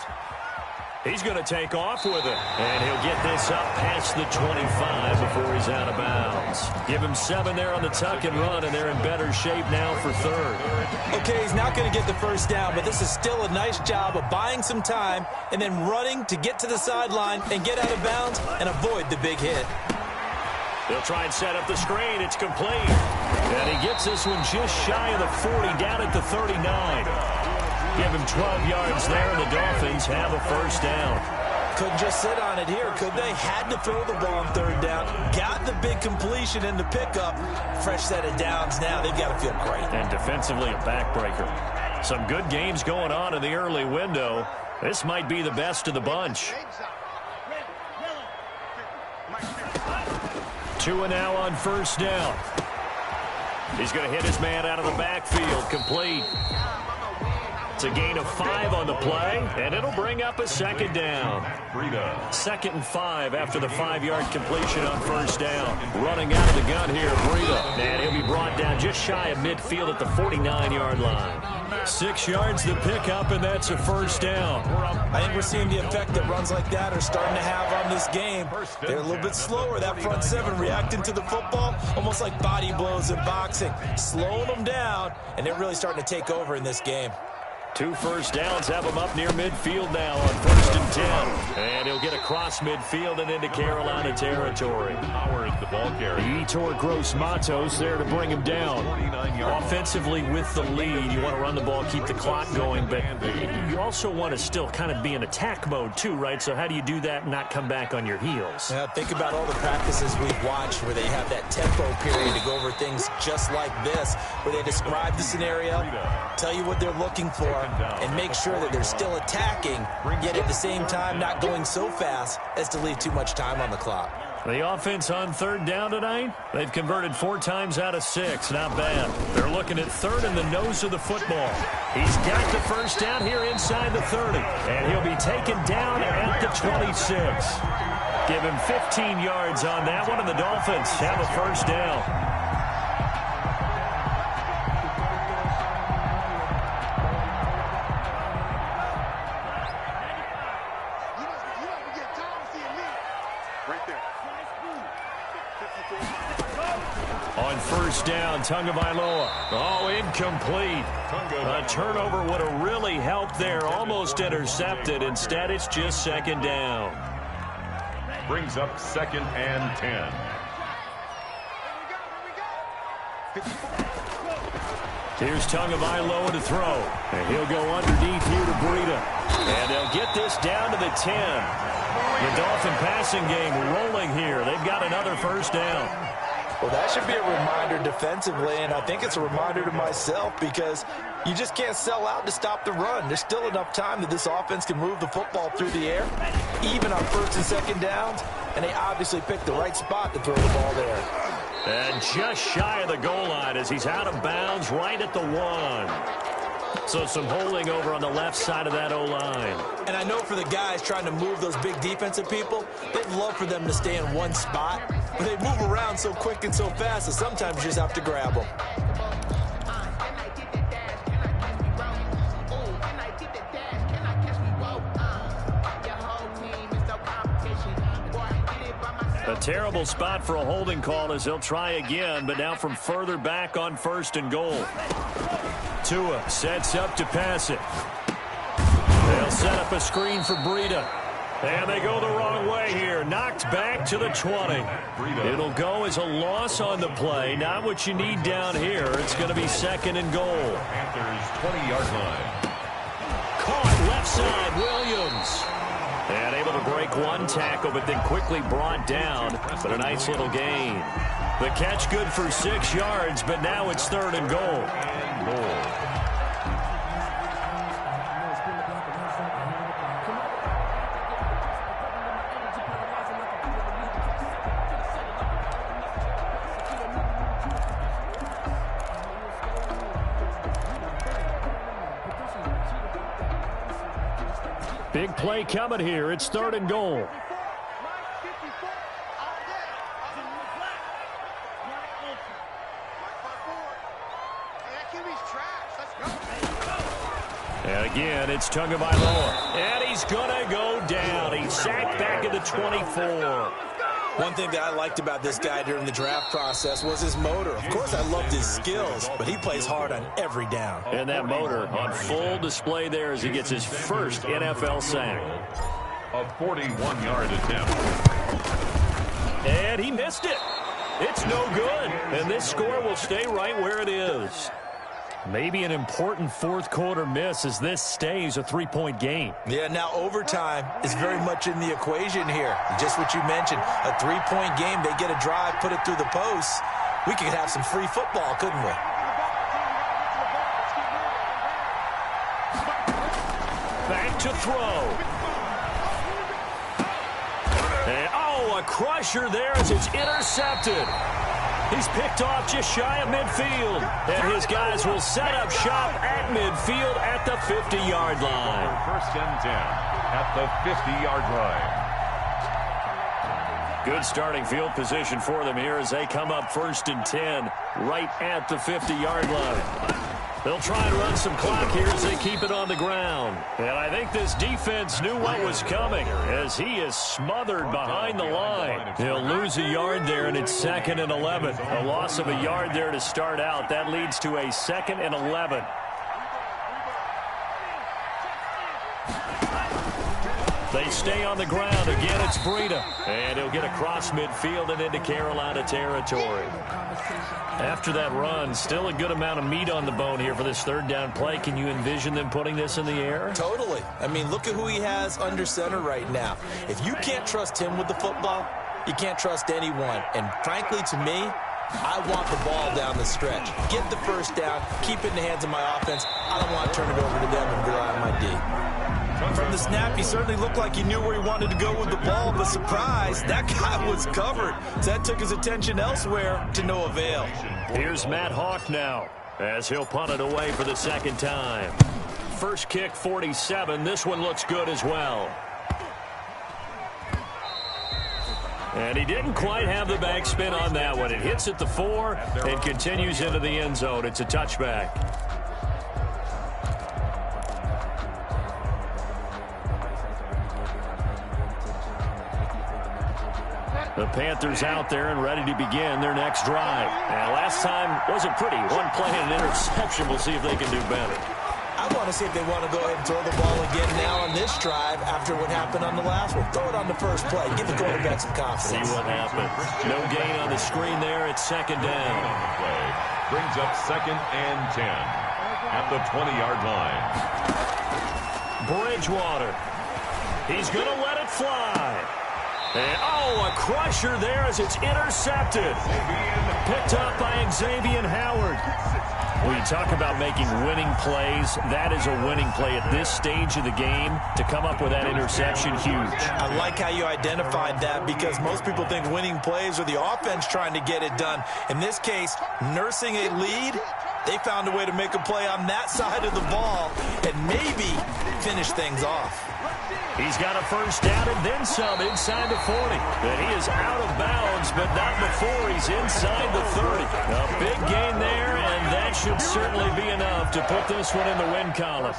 He's going to take off with it. And he'll get this up past the 25 before he's out of bounds. Give him 7 there on the tuck and run, and they're in better shape now for third. Okay, he's not going to get the first down, but this is still a nice job of buying some time and then running to get to the sideline and get out of bounds and avoid the big hit. They'll try and set up the screen. It's complete. And he gets this one just shy of the 40, down at the 39. Give him 12 yards there, and the Dolphins have a first down. Couldn't just sit on it here, could they? Had to throw the ball on third down. Got the big completion in the pickup. Fresh set of downs now. They've got to feel great. And defensively, a backbreaker. Some good games going on in the early window. This might be the best of the bunch. Tua now on first down. He's going to hit his man out of the backfield. Complete. It's a gain of 5 on the play, and it'll bring up a second down. 2nd and 5 after the 5-yard completion on first down. Running out of the gun here, Breida. And he'll be brought down just shy of midfield at the 49-yard line. 6 yards the pickup, and that's a first down. I think we're seeing the effect that runs like that are starting to have on this game. They're a little bit slower, that front seven, reacting to the football, almost like body blows in boxing, slowing them down, and they're really starting to take over in this game. 2 first downs have him up near midfield now on 1st and 10. And he'll get across midfield and into Carolina territory. Howard, the ball carrier. Yetur Gross-Matos there to bring him down. Offensively with the lead, you want to run the ball, keep the clock going, but you also want to still kind of be in attack mode too, right? So how do you do that and not come back on your heels? Yeah, think about all the practices we've watched where they have that tempo period to go over things just like this, where they describe the scenario, tell you what they're looking for, and make sure that they're still attacking, yet at the same time not going so fast as to leave too much time on the clock. The offense on 3rd down tonight, they've converted 4 times out of 6. Not bad. They're looking at 3rd in the nose of the football. He's got the first down here inside the 30, and he'll be taken down at the 26. Give him 15 yards on that one, and the Dolphins have a first down. On 1st down, Tagovailoa. Oh, incomplete. A turnover would have really helped there. Almost intercepted. Instead, it's just 2nd down. Brings up 2nd and 10. Here's Tagovailoa to throw. And he'll go underneath here to Breida. And they'll get this down to the 10. The Dolphin passing game rolling here. They've got another first down. Well, that should be a reminder defensively, and I think it's a reminder to myself because you just can't sell out to stop the run. There's still enough time that this offense can move the football through the air, even on 1st and 2nd downs, and they obviously picked the right spot to throw the ball there. And just shy of the goal line as he's out of bounds right at the 1. So some holding over on the left side of that O-line. And I know for the guys trying to move those big defensive people, they'd love for them to stay in one spot, but they move around so quick and so fast that sometimes you just have to grab them. A terrible spot for a holding call as they'll try again, but now from further back on 1st and goal. Tua sets up to pass it. They'll set up a screen for Breida. And they go the wrong way here. Knocked back to the 20. It'll go as a loss on the play. Not what you need down here. It's going to be 2nd and goal. Panthers 20-yard line. Caught left side, Williams. And able to break one tackle, but then quickly brought down. But a nice little gain. The catch good for 6 yards, but now it's 3rd and goal. Big play coming here. It's 3rd and goal. And again, it's Tagovailoa. And he's going to go down. He's sacked back at the 24. One thing that I liked about this guy during the draft process was his motor. Of course, I loved his skills, but he plays hard on every down. And that motor on full display there as he gets his first NFL sack. A 41-yard attempt. And he missed it. It's no good. And this score will stay right where it is. Maybe an important 4th quarter miss as this stays a 3-point game. Yeah, now overtime is very much in the equation here. Just what you mentioned, a 3-point game. They get a drive, put it through the posts. We could have some free football, couldn't we? Back to throw. And, oh, a crusher there as it's intercepted. He's picked off just shy of midfield. And his guys will set up shop at midfield at the 50-yard line. 1st and 10 at the 50-yard line. Good starting field position for them here as they come up 1st and 10 right at the 50-yard line. They'll try and run some clock here as they keep it on the ground. And I think this defense knew what was coming as he is smothered behind the line. He'll lose a yard there, and it's 2nd and 11. A loss of a yard there to start out. That leads to a 2nd and 11. They stay on the ground. Again, it's Breida. And he'll get across midfield and into Carolina territory. After that run, still a good amount of meat on the bone here for this 3rd down play. Can you envision them putting this in the air? Totally. I mean, look at who he has under center right now. If you can't trust him with the football, you can't trust anyone. And frankly, to me, I want the ball down the stretch. Get the 1st down, keep it in the hands of my offense. I don't want to turn it over to them and rely on my D. From the snap, he certainly looked like he knew where he wanted to go with the ball, but surprise, that guy was covered. So that took his attention elsewhere to no avail. Here's Matt Hawk now as he'll punt it away for the 2nd time. First kick, 47. This one looks good as well. And he didn't quite have the back spin on that one. It hits at the 4 and continues into the end zone. It's a touchback. The Panthers out there and ready to begin their next drive. And last time wasn't pretty. One play and an interception. We'll see if they can do better. I want to see if they want to go ahead and throw the ball again now on this drive after what happened on the last one. Throw it on the first play. Give the quarterback some confidence. See what happens. No gain on the screen there. It's 2nd down. Play brings up 2nd and 10 at the 20-yard line. Bridgewater. He's going to let it fly. And, a crusher there as it's intercepted. Picked up by Xavier Howard. When you talk about making winning plays, that is a winning play at this stage of the game. To come up with that interception, huge. I like how you identified that because most people think winning plays are the offense trying to get it done. In this case, nursing a lead, they found a way to make a play on that side of the ball and maybe finish things off. He's got a 1st down and then some inside the 40. But he is out of bounds, but not before he's inside the 30. A big gain there, and that should certainly be enough to put this one in the win column.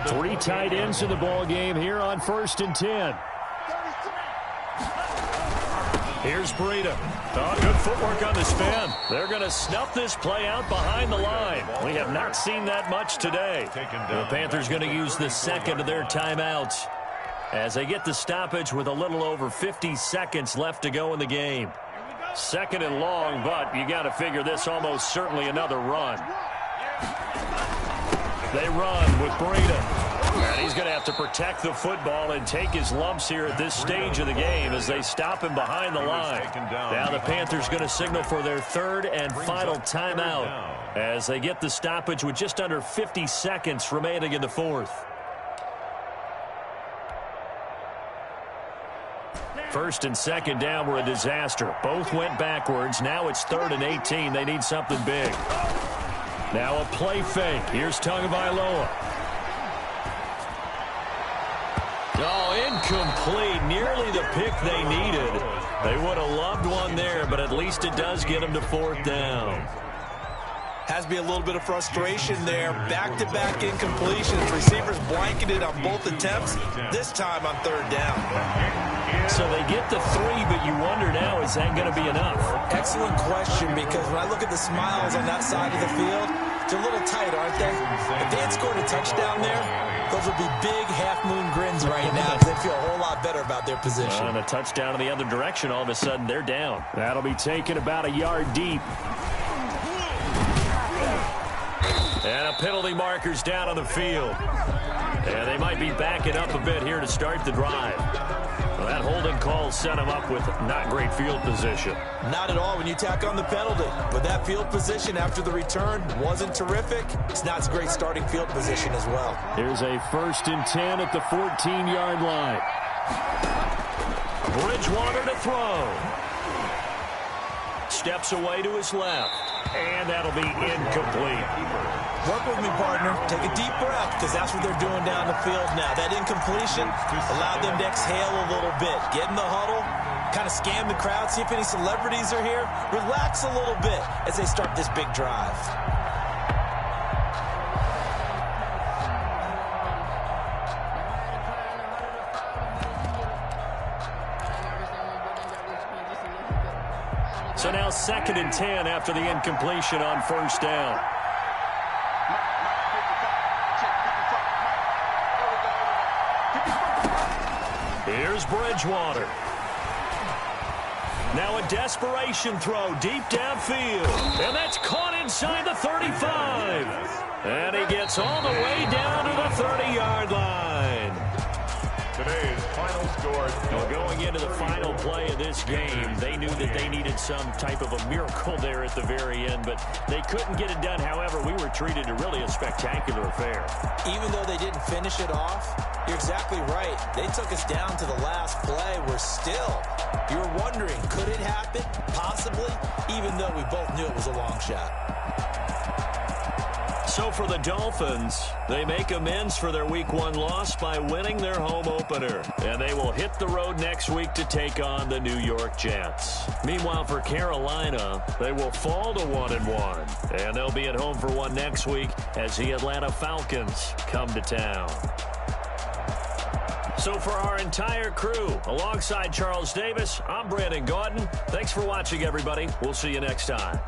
3 tight ends in the ball game here on 1st and 10. Here's Breida. Good footwork on the spin. They're going to snuff this play out behind the line. We have not seen that much today. The Panthers going to use the 2nd of their timeouts as they get the stoppage with a little over 50 seconds left to go in the game. 2nd and long, but you got to figure this almost certainly another run. They run with Breida. And he's going to have to protect the football and take his lumps here at this stage of the game as they stop him behind the line. Now the Panthers going to signal for their 3rd and final timeout as they get the stoppage with just under 50 seconds remaining in the 4th. 1st and 2nd down were a disaster. Both went backwards. Now it's 3rd and 18. They need something big. Now a play fake. Here's Tagovailoa. Incomplete. Nearly the pick they needed. They would have loved one there, but at least it does get them to 4th down. Has to be a little bit of frustration there. Back-to-back incompletions. Receivers blanketed on both attempts, this time on 3rd down. So they get the 3, but you wonder now, is that going to be enough? Excellent question, because when I look at the smiles on that side of the field, they're a little tight, aren't they? If they had scored a touchdown there, those would be big half-moon grins right now because they feel a whole lot better about their position. And a touchdown in the other direction, all of a sudden they're down. That'll be taken about a yard deep. And a penalty marker's down on the field. And they might be backing up a bit here to start the drive. Well, that holding call set him up with not great field position. Not at all when you tack on the penalty. But that field position after the return wasn't terrific. It's not a great starting field position as well. Here's a 1st and 10 at the 14-yard line. Bridgewater to throw. Steps away to his left. And that'll be incomplete. Work with me, partner. Take a deep breath because that's what they're doing down the field now. That incompletion allowed them to exhale a little bit. Get in the huddle, kind of scan the crowd, see if any celebrities are here. Relax a little bit as they start this big drive. So now 2nd and 10 after the incompletion on first down. Here's Bridgewater. Now a desperation throw deep downfield. And that's caught inside the 35. And he gets all the way down to the 30-yard line. Today's final score. Well, going into the final play of this game, they knew that they needed some type of a miracle there at the very end, but they couldn't get it done. However, we were treated to really a spectacular affair. Even though they didn't finish it off, you're exactly right. They took us down to the last play. We're still, you were wondering, could it happen? Possibly, even though we both knew it was a long shot. So for the Dolphins, they make amends for their Week 1 loss by winning their home opener. And they will hit the road next week to take on the New York Jets. Meanwhile, for Carolina, they will fall to 1-1. And they'll be at home for one next week as the Atlanta Falcons come to town. So for our entire crew, alongside Charles Davis, I'm Brandon Gaudin. Thanks for watching, everybody. We'll see you next time.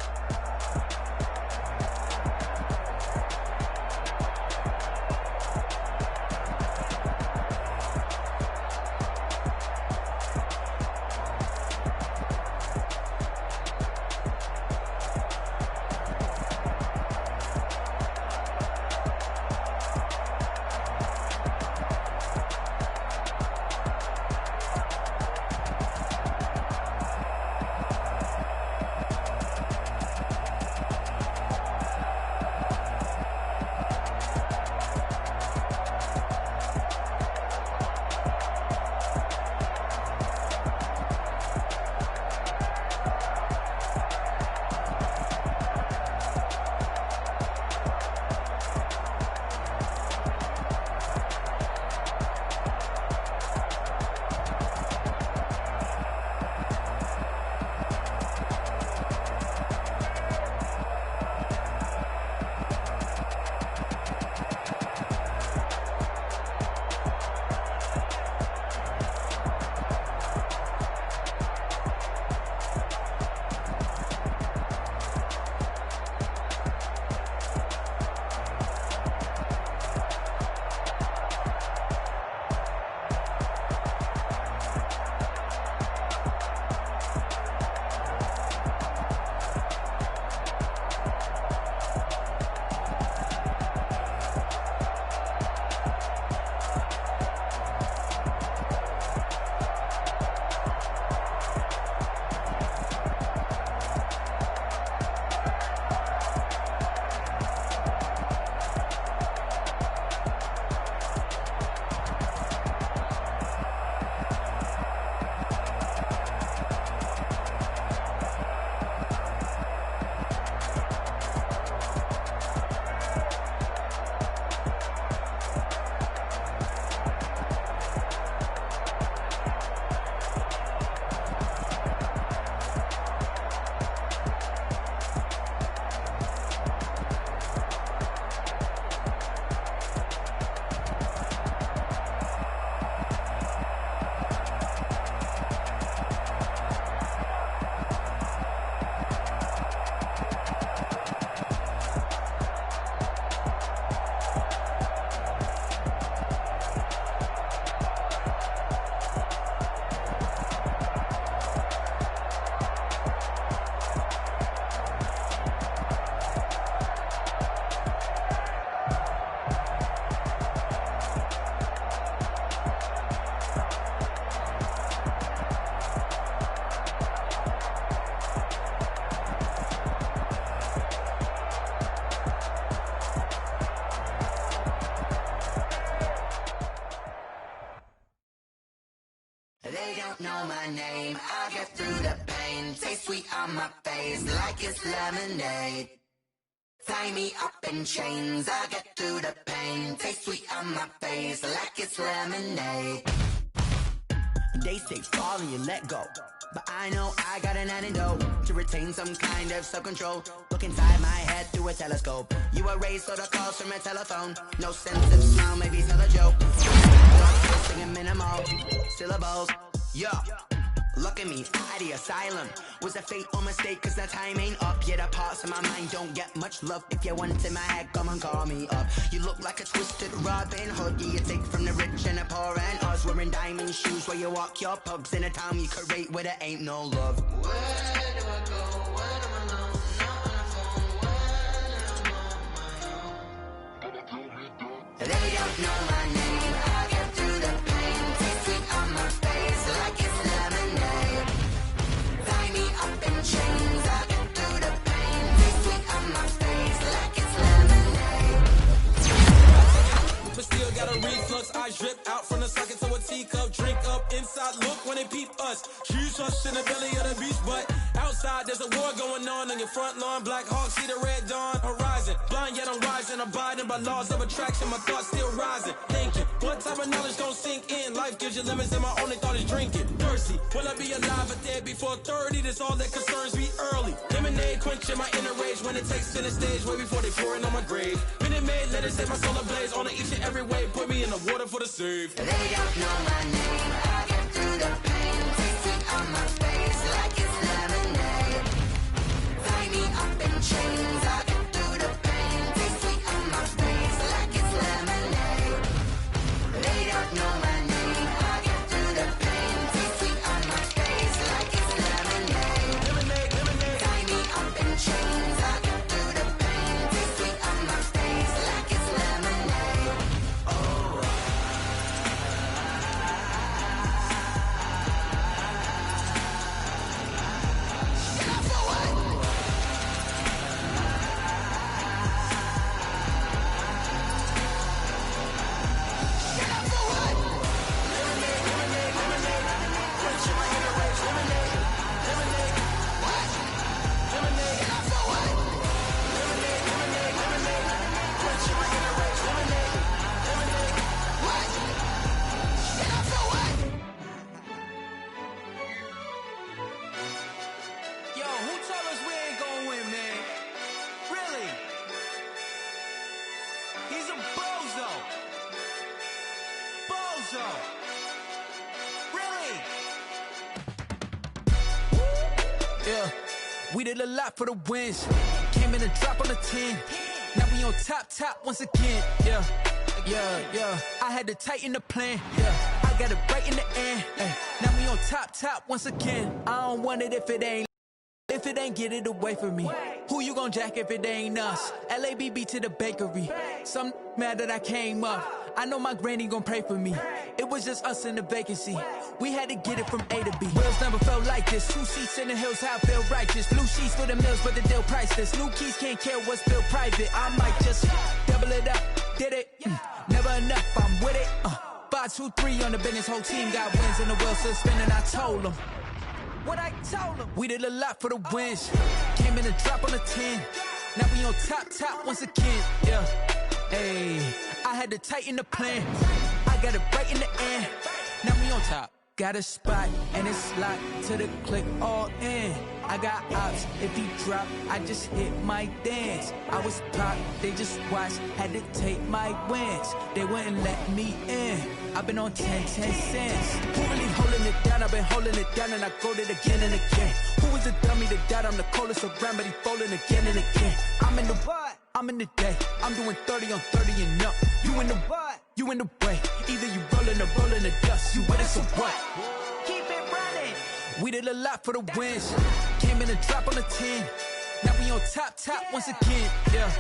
Know my name, I get through the pain. Taste sweet on my face like it's lemonade. Tie me up in chains, I get through the pain. Taste sweet on my face like it's lemonade. They say fall and you let go, but I know I got an antidote to retain some kind of self-control. Look inside my head through a telescope. You erase all the calls from a telephone. No sense of smile, maybe it's not a joke. Singing minimal syllables. Yeah, Look at me, out of the asylum. Was a fate or mistake, cause the time ain't up. Yeah, the parts of my mind don't get much love. If you want in my head, come and call me up. You look like a twisted Robin Hood. Yeah, you take from the rich and the poor and us. Wearing diamond shoes where you walk your pugs. In a town you create where there ain't no love. Where do I go when I'm alone? Not on the phone when I'm on my own. They don't know my name. I get through the pain. Taste sweet on my face like it's lemonade. Tie me up in chains. I get through the pain. Taste sweet on my face like it's lemonade. But still got a reflux. I drip out from the socket to a teacup. Drink up inside. Look when they peep us. Choose us in the belly of the beast. But outside there's a war going on your front lawn. Black Hawk see the red dawn horizon. Blind yet I'm rising. Abiding by laws of attraction. My thoughts still rising. Thinking what type of knowledge gon' sink in? Life gives you limits and my only thought is drinking. Thirsty. Will I be alive or dead before 30? That's all that concerns me early. Lemonade quenching my inner rage when it takes center stage way before they pour it on my grave. Minute Maid, let it set my soul ablaze on each and every way. Put me in the water for the save. They don't know my name. I get through the pain. Taste sweet on my face like it's lemonade. Tie me up in chains. I get through the pain. Taste sweet on my face like it's lemonade. They don't know my name. I get through the pain. Taste sweet on my face like it's lemonade. Lemonade, lemonade. Tie me up in chains. I get through the pain. Taste sweet on my face like it's lemonade. Oh. Yo, who told us we ain't gonna win, man? Really? He's a bozo. Bozo. Really? Yeah, we did a lot for the wins. Came in a drop on the 10. Now we on top once again. Yeah. I had to tighten the plan. Yeah, I got it right in the end. Ay. Now we on top once again. I don't want it if it ain't. If it ain't, get it away from me. Who you gon' jack if it ain't us? LABB to the bakery. Some mad that I came up. I know my granny gon' pray for me. It was just us in the vacancy. We had to get it from A to B. Wheels never felt like this. 2 seats in the hills, how I feel righteous. Blue sheets for the mills, but the deal priceless. New keys can't care what's built private. I might just double it up. Did it? Never enough, I'm with it. 5, 2, 3 on the business. Whole team got wins and the wheels still spinning. I told them. What I told them. We did a lot for the wins. Came in a drop on the 10. Now we on top once again. Yeah. Hey, I had to tighten the plan. I got it right in the end. Now we on top. Got a spot and it's locked to the click all in. I got ops, if he drop, I just hit my dance. I was pop, they just watched, had to take my wins. They wouldn't let me in. I've been on 10 cents. Who really holding it down? I've been holding it down and I go it again and again. Who was the dummy that died? I'm the coldest around, but he folding again and again. I'm in the what? I'm in the day. I'm doing 30 on 30 and up. You in the what? You in the way. Either you rolling or rolling the dust. You with us or what? Keep it running. We did a lot for the wins. Came in a drop on the 10. Now we on top once again. Yeah.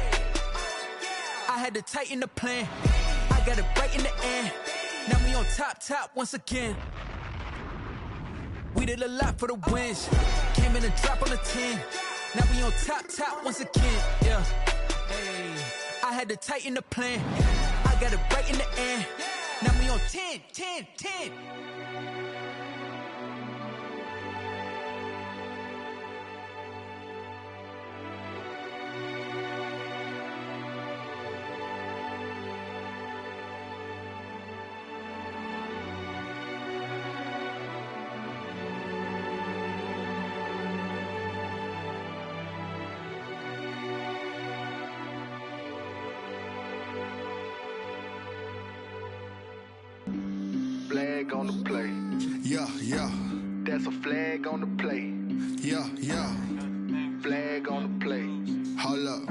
I had to tighten the plan. I got it right in the end. Now we on top once again. We did a lot for the wins. Came in a drop on the 10. Now we on top once again. Yeah. Hey, I had to tighten the plan. I got it right in the end. Now we on 10. Flag on the play. Yeah. That's a flag on the play. Yeah, yeah. Flag on the play. Hold up.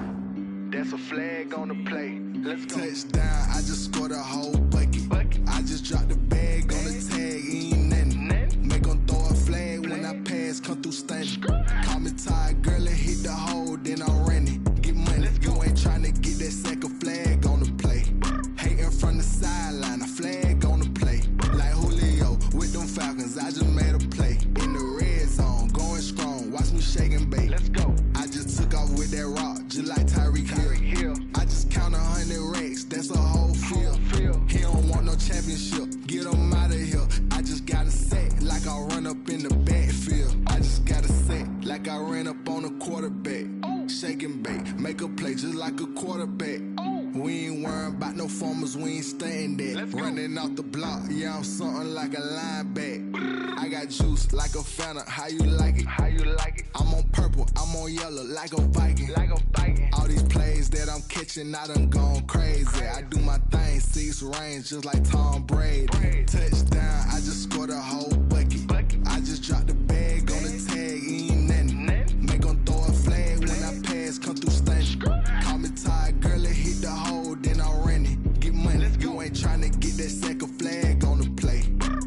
That's a flag on the play. Let's go. Touchdown, I just scored a whole bucket. I just dropped the bag on the tag, ain't nothing. Make 'em throw a flag when I pass, come through stunning. Call me tired, girl, and hit the hole, then I'm running. Get money, you ain't tryna get that second flag on the play. Hating from the sideline, a flag on the play. Like Julio with them Falcons, I just made a play. In the red zone, going strong, watch me shake and bake. Let's go. I just took off with that rock, just like Tyreek Hill. I just count 100 racks, that's a whole field. He don't want no championship, get him out of here. I just got a set, like I run up in the backfield. I just got a set, like I ran up on a quarterback. Shake and bake, make a play just like a quarterback. We ain't worrying about no formers, we ain't staying there. Running off the block, yeah, I'm something like a linebacker. I got juice like a Fanta, how you like it? How you like it? I'm on purple, I'm on yellow, like a Viking. Like a Viking. All these plays that I'm catching, I done gone crazy. I do my thing, 6 range, just like Tom Brady. Touchdown, I just scored a whole bucket. I just dropped the bag on the tag, ain't nothing. Make 'em throw a flag when I pass, come through stunning. Call me tired, girl, and hit the hole, then I'm running. Get money, you ain't tryna get that second flag on the play.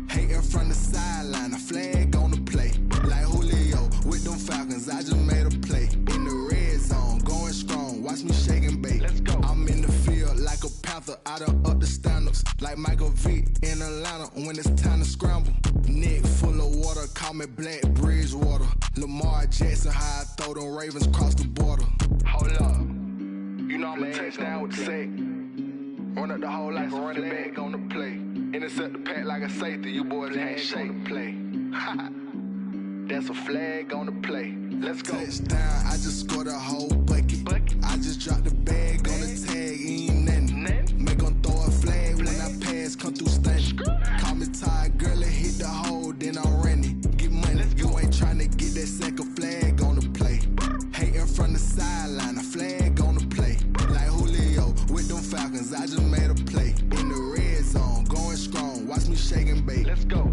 Hating from the sideline, a flag on the play. Like Julio with them Falcons, I just made a play. In the red zone, going strong, watch me shake and bake. Let's go. I'm in the field like a panther, I done up the standards. Like Michael Vick in Atlanta when it's time to scramble. Neck full of water, call me Black Bridgewater. Lamar Jackson, how I throw them Ravens cross the border. Hold up. You know I'm a touchdown with the sack. Run up the whole like a running back on the play. Intercept the pack like a safety, you boys ain't shake the play. That's a flag on the play. Let's go. Touchdown, I just scored a whole bucket. I just dropped the bag on the tag, ain't nothing. Make 'em throw a flag when I pass, come through stunning. Call me tired, girl, and hit the hole, then I'm running. Get money, you ain't tryna get that second flag on the play. Hating from the sideline, a flag on the play. Like Julio with them Falcons, I just made a play. In the red zone, going strong, watch me shake and bake. Let's go.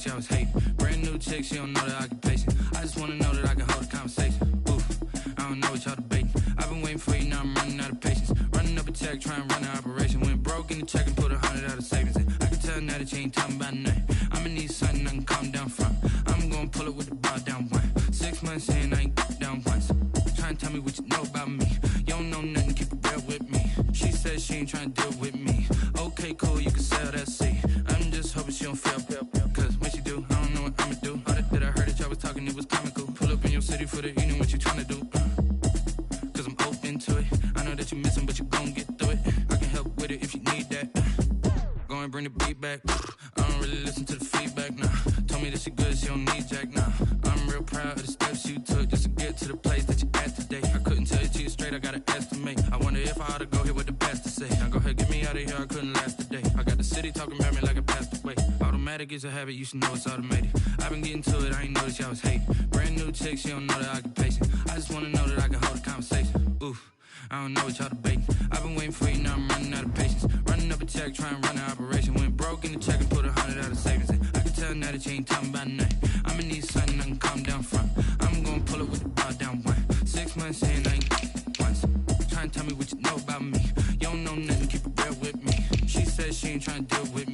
I was hating. Brand new chick, she don't know the occupation. I just wanna know that I can hold a conversation. Oof, I don't know what y'all debating. I've been waiting for you, now I'm running out of patience. Running up a check, trying to run an operation. Went broke in the check and put 100 out of savings in. I can tell now that you ain't talking about nothing. I'ma need something I can calm down from. I'm gonna pull it with the bar down one. 6 months in, I ain't down once. Trying to tell me what you know about me. You don't know nothing, keep it real with me. She said she ain't trying to deal with me. Okay, cool, you can sell that seat. I'm just hoping she don't feel. Cause when she do, I don't know what I'ma do. All that I heard that y'all was talking, it was comical. Pull up in your city for the evening, what you tryna do? Cause I'm open to it. I know that you missing, but you gon' get through it. I can help with it if you need that. Go and bring the beat back. I don't really listen to the feedback, nah. Told me that she good, she don't need jack, nah. I'm real proud of the steps you took just to get to the place that you at today. I couldn't tell it to you straight, I gotta estimate. I wonder if I ought to go here with the best to say. Now go ahead, get me out of here, I couldn't last a day. I got the city talking about me like I passed away. Automatic is a habit, you should know it's automated. I've been getting to it, I ain't noticed y'all was hating. Brand new chick, she don't know the occupation. I just wanna know that I can hold a conversation. Oof, I don't know what y'all debating. I've been waiting for you, now I'm running out of patience. Running up a check, trying to run an operation. Went broke in the check and put 100 out of savings in. I can tell now that you ain't talking about nothing. I'ma need something I can calm down from. I'm gonna pull it with the bar down one. 6 months in, I ain't once. Trying to tell me what you know about me. You don't know nothing, keep it real with me. She said she ain't trying to deal with me.